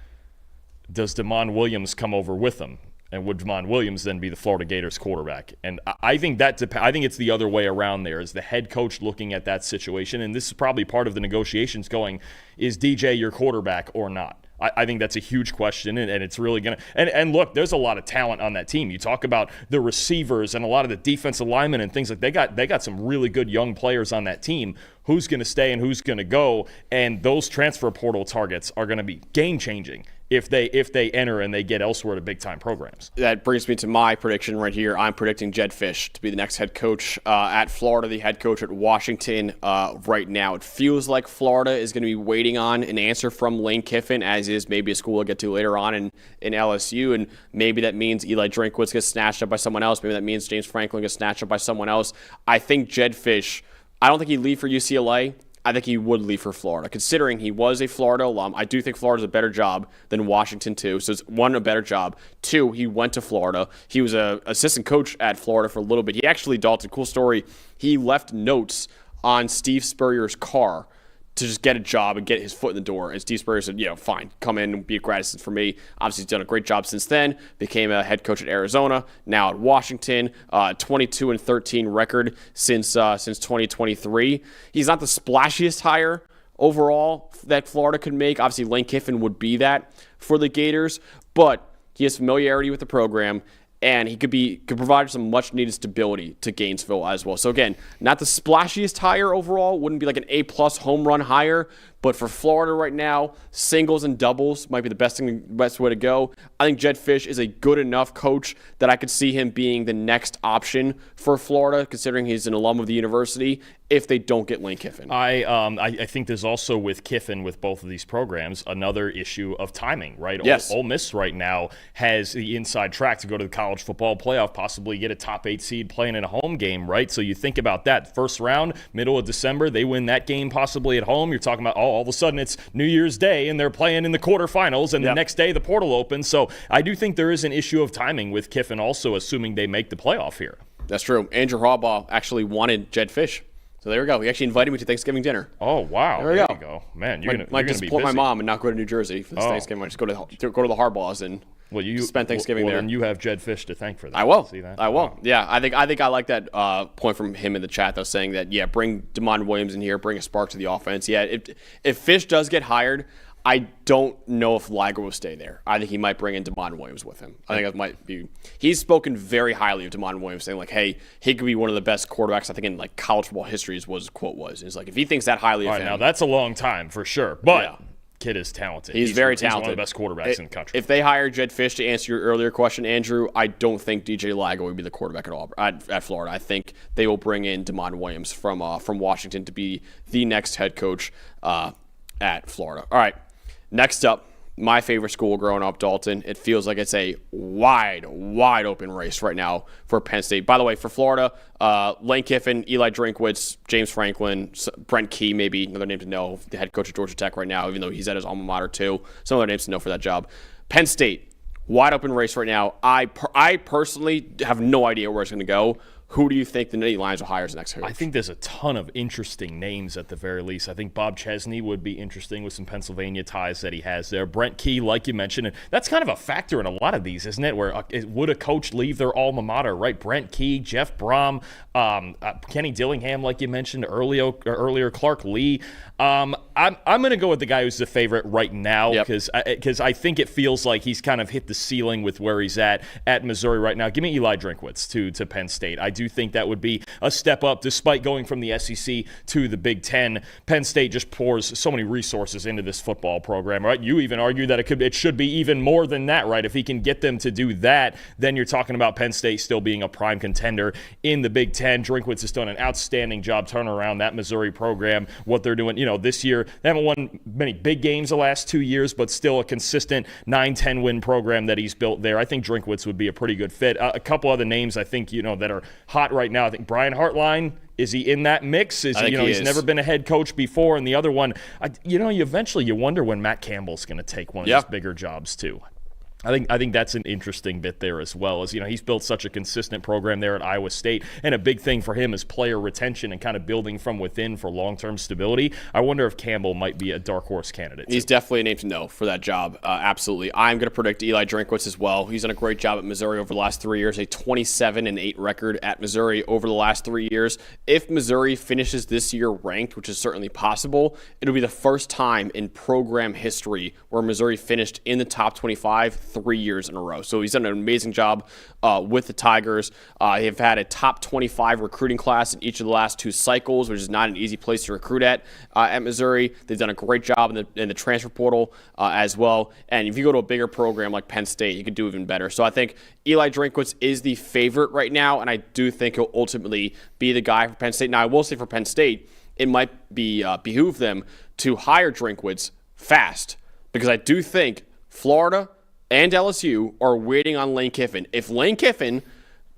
does Damon Williams come over with him? And would Damon Williams then be the Florida Gators quarterback? And I think I think it's the other way around there. Is the head coach looking at that situation? And this is probably part of the negotiations going, is DJ your quarterback or not? I think that's a huge question, and it's really going to – and look, there's a lot of talent on that team. You talk about the receivers and a lot of the defensive linemen and things like they got some really good young players on that team. Who's going to stay and who's going to go? And those transfer portal targets are going to be game-changing if they enter and they get elsewhere to big-time programs. That brings me to my prediction right here. I'm predicting Jedd Fisch to be the next head coach at Florida, the head coach at Washington right now. It feels like Florida is going to be waiting on an answer from Lane Kiffin, as is maybe a school we'll get to later on in LSU, and maybe that means Eli Drinkwitz gets snatched up by someone else. Maybe that means James Franklin gets snatched up by someone else. I think Jedd Fisch, I don't think he'd leave for UCLA. I think he would leave for Florida. Considering he was a Florida alum, I do think Florida's a better job than Washington, too. So it's one, a better job. Two, he went to Florida. He was an assistant coach at Florida for a little bit. He actually, Dalton, cool story, he left notes on Steve Spurrier's car to just get a job and get his foot in the door. And Steve Spurrier said, fine, come in and be a grad assistant for me. Obviously, he's done a great job since then. Became a head coach at Arizona, now at Washington. 22-13 record since 2023. He's not the splashiest hire overall that Florida could make. Obviously, Lane Kiffin would be that for the Gators, but he has familiarity with the program. And he could provide some much-needed stability to Gainesville as well. So, again, not the splashiest hire overall. Wouldn't be like an A-plus home run hire. But for Florida right now, singles and doubles might be the best way to go. I think Jedd Fisch is a good enough coach that I could see him being the next option for Florida, considering he's an alum of the university, if they don't get Lane Kiffin. I think there's also with Kiffin, with both of these programs, another issue of timing, right? Yes. Ole Miss right now has the inside track to go to the college football playoff, possibly get a top 8 seed playing in a home game, right? So you think about that. First round, middle of December, they win that game possibly at home. You're talking about, all of a sudden it's New Year's Day and they're playing in the quarterfinals, and the next day the portal opens. So I do think there is an issue of timing with Kiffin also, assuming they make the playoff here. That's true. Andrew Harbaugh actually wanted Jedd Fisch. So there we go. He actually invited me to Thanksgiving dinner. Oh, wow. There you go. Man, you're going to be support busy. my mom and not go to New Jersey for this Thanksgiving. I just go to the Harbaughs and spend Thanksgiving there. Then you have Jedd Fisch to thank for that. I will. See that? I will. Wow. Yeah, I think I like that point from him in the chat, though, saying that, bring Damon Williams in here, bring a spark to the offense. Yeah, if Fisch does get hired, I don't know if Liger will stay there. I think he might bring in Damon Williams with him. I think that might be. He's spoken very highly of Damon Williams, saying like, "Hey, he could be one of the best quarterbacks I think in like college football history." Is what his quote was. It's like if he thinks that highly of him. Now that's a long time for sure, but kid is talented. He's very talented. He's one of the best quarterbacks in the country. If they hire Jedd Fisch, to answer your earlier question, Andrew, I don't think DJ Lago would be the quarterback at Florida. I think they will bring in Damon Williams from Washington to be the next head coach at Florida. All right. Next up, my favorite school growing up, Dalton. It feels like it's a wide open race right now for Penn State. By the way, for Florida, Lane Kiffin, Eli Drinkwitz, James Franklin, Brent Key, maybe another name to know, the head coach at Georgia Tech right now, even though he's at his alma mater too. Some other names to know for that job. Penn State, wide open race right now. I personally have no idea where it's going to go. Who do you think the Nittany Lions will hire as next coach? I think there's a ton of interesting names at the very least. I think Bob Chesney would be interesting with some Pennsylvania ties that he has there. Brent Key, like you mentioned, and that's kind of a factor in a lot of these, isn't it? Where would a coach leave their alma mater, right? Brent Key, Jeff Brom, Kenny Dillingham, like you mentioned earlier, Clark Lee. I'm going to go with the guy who's the favorite right now Yep. because I think it feels like he's kind of hit the ceiling with where he's at Missouri right now. Give me Eli Drinkwitz to Penn State. I do think that would be a step up despite going from the SEC to the Big Ten. Penn State just pours so many resources into this football program, right? You even argue that it should be even more than that, right? If he can get them to do that, then you're talking about Penn State still being a prime contender in the Big Ten. Drinkwitz has done an outstanding job turning around that Missouri program, what they're doing. This year, they haven't won many big games the last 2 years, but still a consistent 9-10 win program that he's built there. I think Drinkwitz would be a pretty good fit. A couple other names I think, that are hot right now. I think Brian Hartline, is he in that mix? He's never been a head coach before. And the other one, you wonder when Matt Campbell's going to take one of these bigger jobs too. I think that's an interesting bit there as well. As he's built such a consistent program there at Iowa State, and a big thing for him is player retention and kind of building from within for long-term stability. I wonder if Campbell might be a dark horse candidate. He's definitely a name to know for that job. Absolutely. I'm going to predict Eli Drinkwitz as well. He's done a great job at Missouri over the last 3 years, a 27-8 record at Missouri over the last 3 years. If Missouri finishes this year ranked, which is certainly possible, it'll be the first time in program history where Missouri finished in the top 25 3 years in a row. So he's done an amazing job with the Tigers. They've had a top 25 recruiting class in each of the last 2 cycles, which is not an easy place to recruit at Missouri. They've done a great job in the transfer portal as well. And if you go to a bigger program like Penn State, you could do even better. So I think Eli Drinkwitz is the favorite right now, and I do think he'll ultimately be the guy for Penn State. Now, I will say for Penn State, it might be behoove them to hire Drinkwitz fast, because I do think Florida and LSU are waiting on Lane Kiffin. If Lane Kiffin,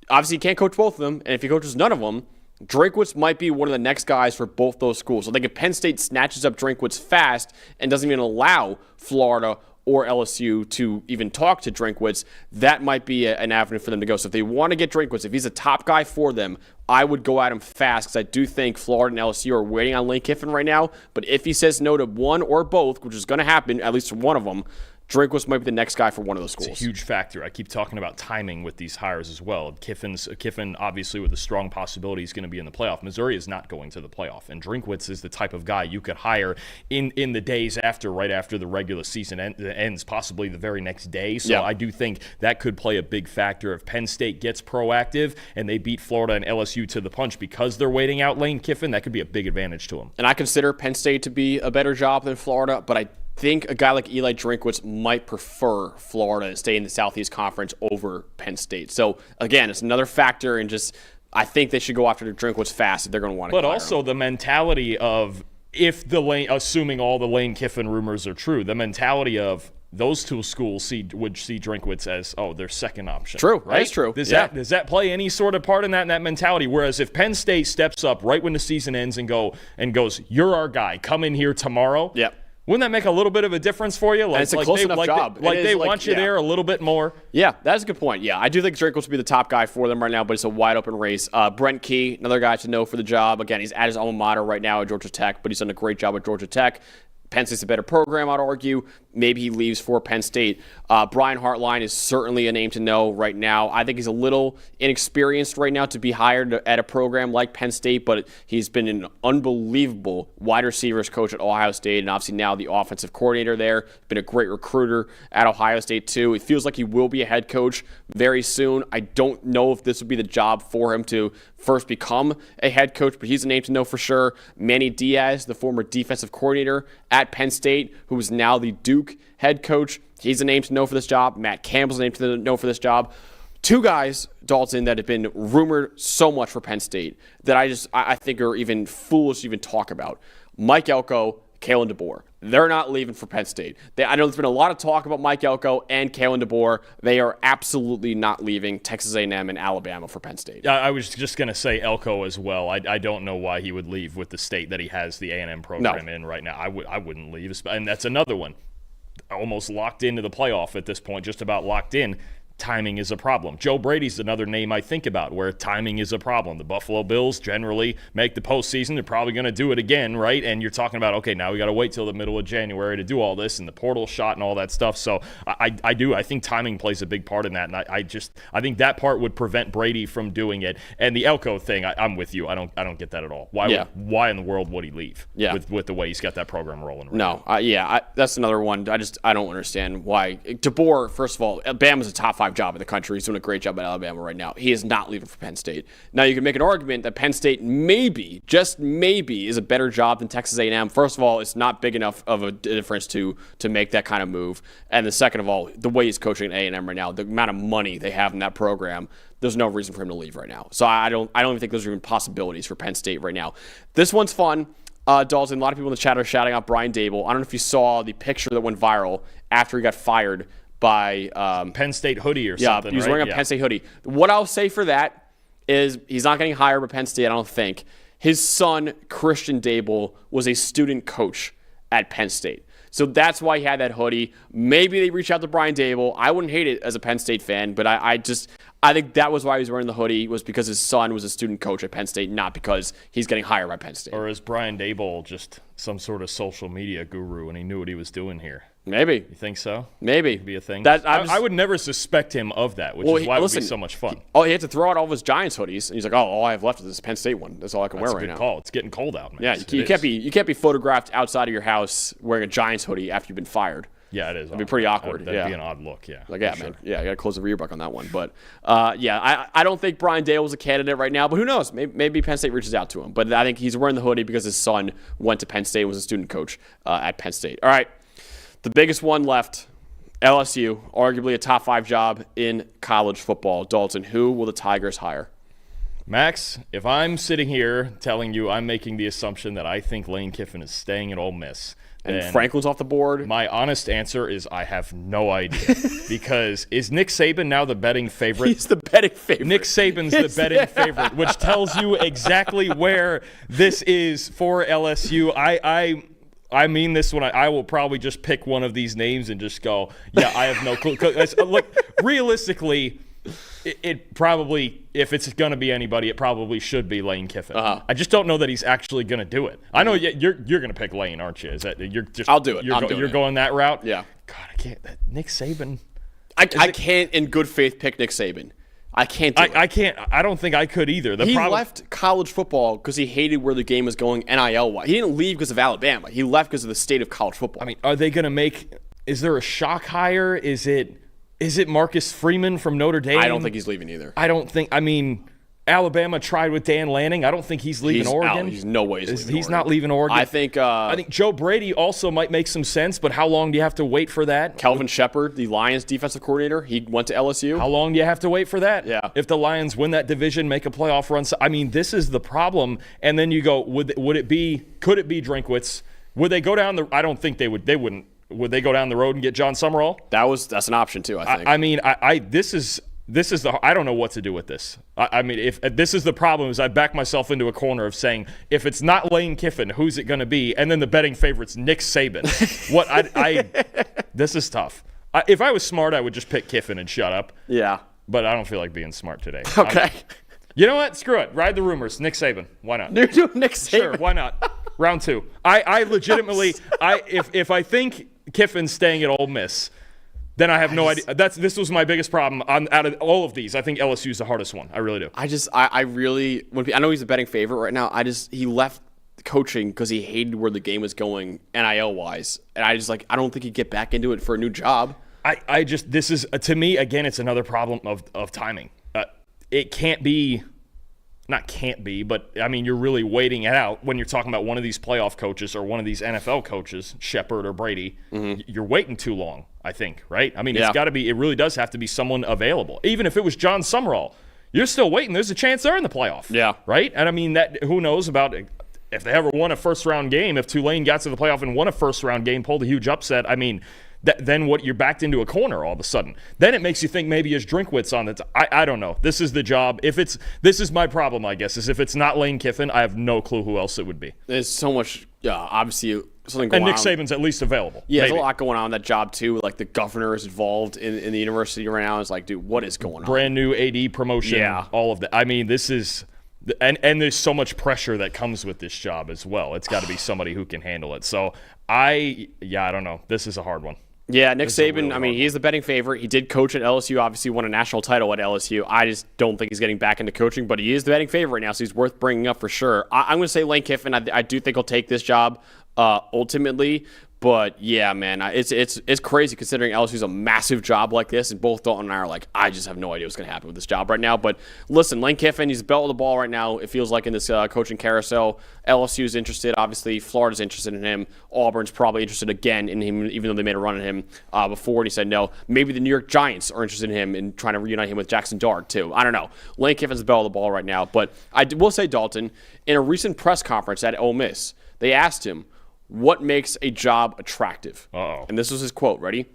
obviously he can't coach both of them, and if he coaches none of them, Drinkwitz might be one of the next guys for both those schools. So I think if Penn State snatches up Drinkwitz fast and doesn't even allow Florida or LSU to even talk to Drinkwitz, that might be an avenue for them to go. So if they want to get Drinkwitz, if he's a top guy for them, I would go at him fast, because I do think Florida and LSU are waiting on Lane Kiffin right now. But if he says no to one or both, which is going to happen, at least for one of them, Drinkwitz might be the next guy for one of those schools. It's a huge factor. I keep talking about timing with these hires as well. Kiffin, obviously, with a strong possibility, he's going to be in the playoff. Missouri is not going to the playoff, and Drinkwitz is the type of guy you could hire in the days after, right after the regular season ends, possibly the very next day. So I do think that could play a big factor. If Penn State gets proactive and they beat Florida and LSU to the punch because they're waiting out Lane Kiffin, that could be a big advantage to them. And I consider Penn State to be a better job than Florida, but I think a guy like Eli Drinkwitz might prefer Florida and stay in the Southeast Conference over Penn State. So, again, it's another factor, and just I think they should go after Drinkwitz fast if they're going to want to. But also the mentality of, assuming all the Lane Kiffin rumors are true, the mentality of those 2 schools would see Drinkwitz as, their second option. True, right? That's true. Does that play any sort of part in that mentality? Whereas if Penn State steps up right when the season ends and goes, you're our guy, come in here tomorrow. Yep. Wouldn't that make a little bit of a difference for you? And it's a close enough job. They want you there a little bit more. Yeah, that's a good point. Yeah, I do think Drinkwitz would be the top guy for them right now, but it's a wide open race. Brent Key, another guy to know for the job. Again, he's at his alma mater right now at Georgia Tech, but he's done a great job at Georgia Tech. Penn State's a better program, I'd argue. Maybe he leaves for Penn State. Brian Hartline is certainly a name to know right now. I think he's a little inexperienced right now to be hired at a program like Penn State, but he's been an unbelievable wide receivers coach at Ohio State, and obviously now the offensive coordinator there. Been a great recruiter at Ohio State too. It feels like he will be a head coach very soon. I don't know if this would be the job for him to first become a head coach, but he's a name to know for sure. Manny Diaz, the former defensive coordinator at Penn State, who is now the Duke head coach. He's a name to know for this job. Matt Campbell's a name to know for this job. 2 guys, Dalton, that have been rumored so much for Penn State that I think are even foolish to even talk about. Mike Elko, Kalen DeBoer. They're not leaving for Penn State. I know there's been a lot of talk about Mike Elko and Kalen DeBoer. They are absolutely not leaving Texas A&M and Alabama for Penn State. I was just going to say Elko as well. I don't know why he would leave with the state that he has the A&M program in right now. I wouldn't leave. And that's another one. Almost locked into the playoff at this point, just about locked in. timing is a problem. Joe Brady's another name I think about where timing is a problem. The Buffalo Bills generally make the postseason. They're probably going to do it again, right? And you're talking about, okay, now we got to wait till the middle of January to do all this and the portal shot and all that stuff. So I think timing plays a big part in that. And I think that part would prevent Brady from doing it. And the Elko thing, I'm with you. I don't get that at all. Why in the world would he leave? Yeah. With the way he's got that program rolling. Right no, that's another one. I don't understand why. DeBoer, first of all, Bama's a top 5 job in the country. He's doing a great job at Alabama right now. He is not leaving for Penn State. Now, you can make an argument that Penn State maybe, just maybe, is a better job than Texas A&M. First of all, it's not big enough of a difference to make that kind of move. And the second of all, the way he's coaching at A&M right now, the amount of money they have in that program, there's no reason for him to leave right now. So I don't even think those are even possibilities for Penn State right now. This one's fun. Dalton, a lot of people in the chat are shouting out Brian Dable. I don't know if you saw the picture that went viral after he got fired by Penn State hoodie or something. Yeah, he was wearing a Penn State hoodie. What I'll say for that is he's not getting hired by Penn State, I don't think. His son, Christian Dable, was a student coach at Penn State. So that's why he had that hoodie. Maybe they reach out to Brian Dable. I wouldn't hate it as a Penn State fan, but I think that was why he was wearing the hoodie, was because his son was a student coach at Penn State, not because he's getting hired by Penn State. Or is Brian Dable just some sort of social media guru and he knew what he was doing here? Maybe. You think so? Maybe. Could be a thing? I would never suspect him of that, which is why it would be so much fun. He had to throw out all of his Giants hoodies, and he's like, all I have left is this Penn State one. That's all I can wear right now. That's a good call. It's getting cold out, man. Yeah, you can't be photographed outside of your house wearing a Giants hoodie after you've been fired. Yeah, it is. It'd be pretty awkward. That'd be an odd look, yeah. Like, yeah, man. Yeah, I got to close the rear book on that one. But, I don't think Brian Dale was a candidate right now, but who knows? Maybe Penn State reaches out to him. But I think he's wearing the hoodie because his son went to Penn State and was a student coach at Penn State. All right, the biggest one left, LSU, arguably a top 5 job in college football. Dalton, who will the Tigers hire? Max, if I'm sitting here telling you I'm making the assumption that I think Lane Kiffin is staying at Ole Miss, and Franklin's off the board. My honest answer is I have no idea. Because is Nick Saban now the betting favorite? He's the betting favorite. Nick Saban's the betting favorite, which tells you exactly where this is for LSU. I mean this when I will probably just pick one of these names and just go, yeah, I have no clue. Look, realistically, it probably, if it's going to be anybody, it probably should be Lane Kiffin. I just don't know that he's actually going to do it. I know you're going to pick Lane, aren't you? Is that you're just? I'll do it. You're going that route. Yeah. God, I can't. Nick Saban. I can't, in good faith, pick Nick Saban. I can't do it. I can't. I don't think I could either. He left college football because he hated where the game was going NIL-wise. He didn't leave because of Alabama. He left because of the state of college football. I mean, are they going to make – is there a shock hire? Is it Marcus Freeman from Notre Dame? I don't think he's leaving either. I don't think – I mean, Alabama tried with Dan Lanning. I don't think he's leaving Oregon. He's no way he's leaving Oregon. Not leaving Oregon. I think Joe Brady also might make some sense, but how long do you have to wait for that? Kelvin Shepard, the Lions defensive coordinator, he went to LSU. How long do you have to wait for that? Yeah. If the Lions win that division, make a playoff run. I mean, this is the problem. And then you go, could it be Drinkwitz? Would they go down the – I don't think they would. They wouldn't. Would they go down the road and get John Summerall? That's an option too, I think. I mean, this is the – I don't know what to do with this. I mean, if this is the problem, is I back myself into a corner of saying, if it's not Lane Kiffin, who's it going to be? And then the betting favorite's Nick Saban. This is tough. If I was smart, I would just pick Kiffin and shut up. Yeah. But I don't feel like being smart today. Okay. You know what? Screw it. Ride the rumors. Nick Saban. Why not? Nick Saban. Sure, why not? Round 2. I legitimately if I think Kiffin's staying at Ole Miss, then I have no idea. This was my biggest problem out of all of these. I think LSU's the hardest one. I really do. I know he's a betting favorite right now. He left coaching because he hated where the game was going NIL wise, and I don't think he'd get back into it for a new job. This is to me again. It's another problem of timing. It can't be. Not can't be, but I mean, you're really waiting it out when you're talking about one of these playoff coaches or one of these NFL coaches, Shepard or Brady. Mm-hmm. You're waiting too long, I think, right? I mean, It's got to be. It really does have to be someone available. Even if it was John Summerall, you're still waiting. There's a chance they're in the playoff. Yeah. Right? And I mean, who knows about if they ever won a first-round game, if Tulane got to the playoff and won a first-round game, pulled a huge upset, I mean, then what? You're backed into a corner all of a sudden. Then it makes you think maybe is Drinkwitz on it. I don't know. This is the job. This is my problem, I guess, is if it's not Lane Kiffin, I have no clue who else it would be. There's so much, obviously, something going And Nick on. Saban's at least available. Yeah, there's maybe. a lot going on in that job too. Like the governor is involved in the university right now. It's like, dude, what is going on? Brand new AD promotion, Yeah. all of that. I mean, this is and there's so much pressure that comes with this job as well. It's got to be somebody who can handle it. So I don't know. This is a hard one. Yeah, Nick This is a Saban, really I mean, hard he's the betting favorite. He did coach at LSU, obviously won a national title at LSU. I just don't think he's getting back into coaching, but he is the betting favorite right now, so he's worth bringing up for sure. I'm going to say Lane Kiffin. I do think he'll take this job ultimately. But, yeah, man, it's crazy considering LSU's a massive job like this, and both Dalton and I are like, I just have no idea what's going to happen with this job right now. But, listen, Lane Kiffin, he's the belt of the ball right now, it feels like, in this coaching carousel. LSU's interested, obviously. Florida's interested in him. Auburn's probably interested again in him, even though they made a run at him before, and he said no. Maybe the New York Giants are interested in him and trying to reunite him with Jackson Dart, too. I don't know. Lane Kiffin's the belt of the ball right now. But I will say, Dalton, in a recent press conference at Ole Miss, they asked him, what makes a job attractive? Uh-oh. And this was his quote. Ready?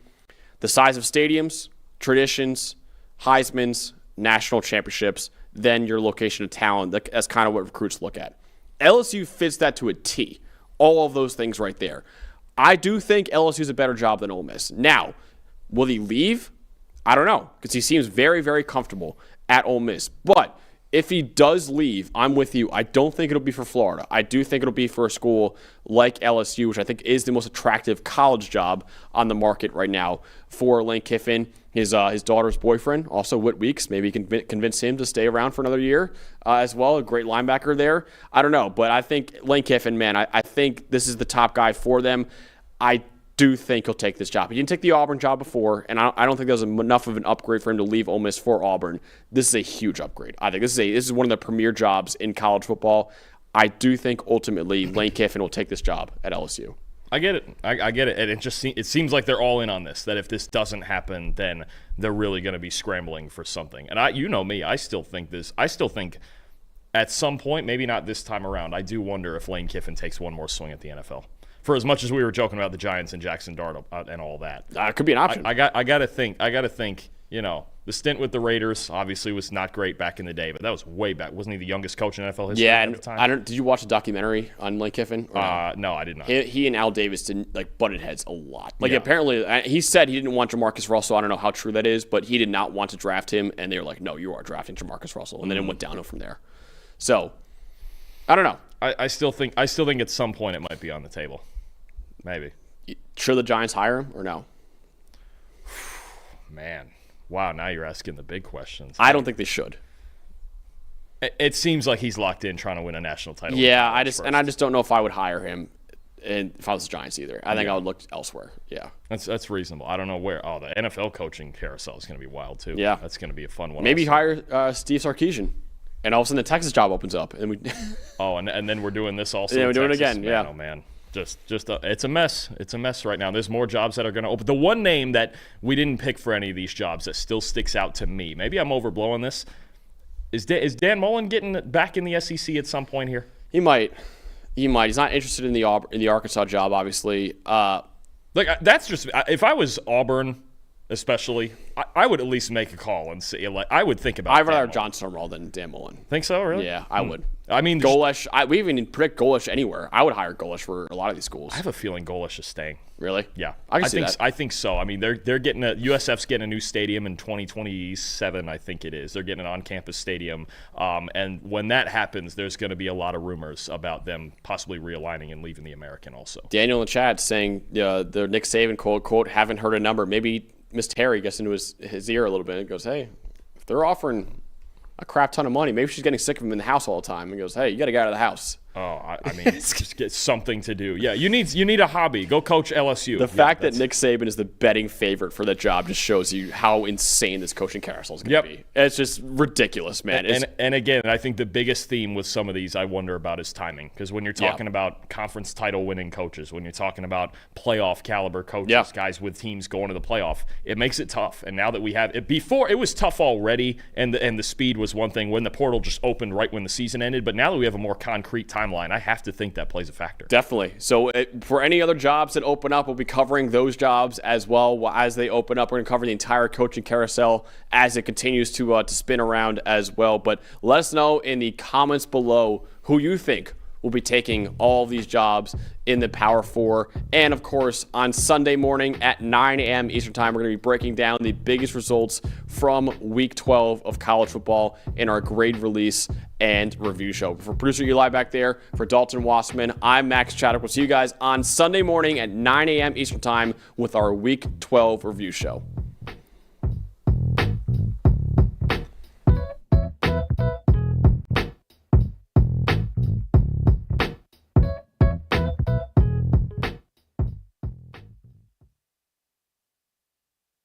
The size of stadiums, traditions, Heisman's, national championships, then your location of talent. That's kind of what recruits look at. LSU fits that to a T. All of those things right there. I do think LSU's a better job than Ole Miss. Now, will he leave? I don't know, because he seems very, very comfortable at Ole Miss. But if he does leave, I'm with you. I don't think it'll be for Florida. I do think it'll be for a school like LSU, which I think is the most attractive college job on the market right now for Lane Kiffin. His daughter's boyfriend, also Whit Weeks, maybe he can convince him to stay around for another year as well. A great linebacker there. I don't know, but I think Lane Kiffin, man, I think this is the top guy for them. I do think he'll take this job. He didn't take the Auburn job before, and I don't think there was enough of an upgrade for him to leave Ole Miss for Auburn. This is a huge upgrade. I think this is one of the premier jobs in college football. I do think ultimately Lane Kiffin will take this job at LSU. I get it. I get it. And it seems like they're all in on this, that if this doesn't happen, then they're really going to be scrambling for something. And you know me, I still think at some point, maybe not this time around, I do wonder if Lane Kiffin takes one more swing at the NFL. For as much as we were joking about the Giants and Jackson Dart and all that. It could be an option. I got to think, the stint with the Raiders obviously was not great back in the day, but that was way back. Wasn't he the youngest coach in NFL history yeah, at and the time? did you watch the documentary on Lane Kiffin? No, I did not. He and Al Davis didn't butted heads a lot. Apparently, he said he didn't want Jamarcus Russell. I don't know how true that is, but he did not want to draft him, and they were like, "No, you are drafting Jamarcus Russell," and then it went downhill from there. So, I don't know. I still think at some point it might be on the table. Maybe. Should the Giants hire him or no? Man, wow! Now you're asking the big questions. I don't think they should. It seems like he's locked in trying to win a national title. Yeah, I just don't know if I would hire him, and if I was the Giants either. I think I would look elsewhere. Yeah, that's reasonable. I don't know where. Oh, the NFL coaching carousel is going to be wild too. Yeah, that's going to be a fun one. Maybe also. hire Steve Sarkisian, and all of a sudden the Texas job opens up, and we. and then we're doing this also. Yeah, we're doing it Texas. again. Man, yeah. Oh man. It's a mess. It's a mess right now. There's more jobs that are going to open. The one name that we didn't pick for any of these jobs that still sticks out to me, maybe I'm overblowing this, is Dan Mullen getting back in the SEC at some point here? He might. He's not interested in the Arkansas job, obviously. That's just if I was Auburn, especially, I would at least make a call and see. I would think about. I'd rather have John Stonewall than Dan Mullen. Think so, really? Yeah, I would. I mean, Golish. We even predict Golish anywhere. I would hire Golish for a lot of these schools. I have a feeling Golish is staying. Really? Yeah, I can see that. I think so. I mean, they're getting USF's getting a new stadium in 2027. I think it is. They're getting an on-campus stadium, and when that happens, there's going to be a lot of rumors about them possibly realigning and leaving the American. Also, Daniel in the chat saying the Nick Saban quote haven't heard a number. Maybe Miss Terry gets into his ear a little bit and goes, "Hey, if they're offering a crap ton of money, maybe she's getting sick of him in the house all the time," and goes, "Hey, you got to get out of the house." Oh, I mean, just get something to do. Yeah, you need a hobby. Go coach LSU. The fact that Nick Saban is the betting favorite for that job just shows you how insane this coaching carousel is going to be. It's just ridiculous, man. And again, I think the biggest theme with some of these I wonder about is timing. Because when you're talking about conference title winning coaches, when you're talking about playoff caliber coaches, guys with teams going to the playoff, it makes it tough. And now that we have it, before it was tough already, and the speed was one thing when the portal just opened right when the season ended. But now that we have a more concrete timeline, I have to think that plays a factor. Definitely. So for any other jobs that open up, we'll be covering those jobs as well as they open up. We're going to cover the entire coaching carousel as it continues to spin around as well. But let us know in the comments below who you think will be taking all of these jobs in the Power 4. And of course, on Sunday morning at 9 a.m. Eastern Time, we're going to be breaking down the biggest results from Week 12 of college football in our grade release and review show. For producer Eli back there, for Dalton Wasserman, I'm Max Chadwick. We'll see you guys on Sunday morning at 9 a.m. Eastern Time with our Week 12 review show.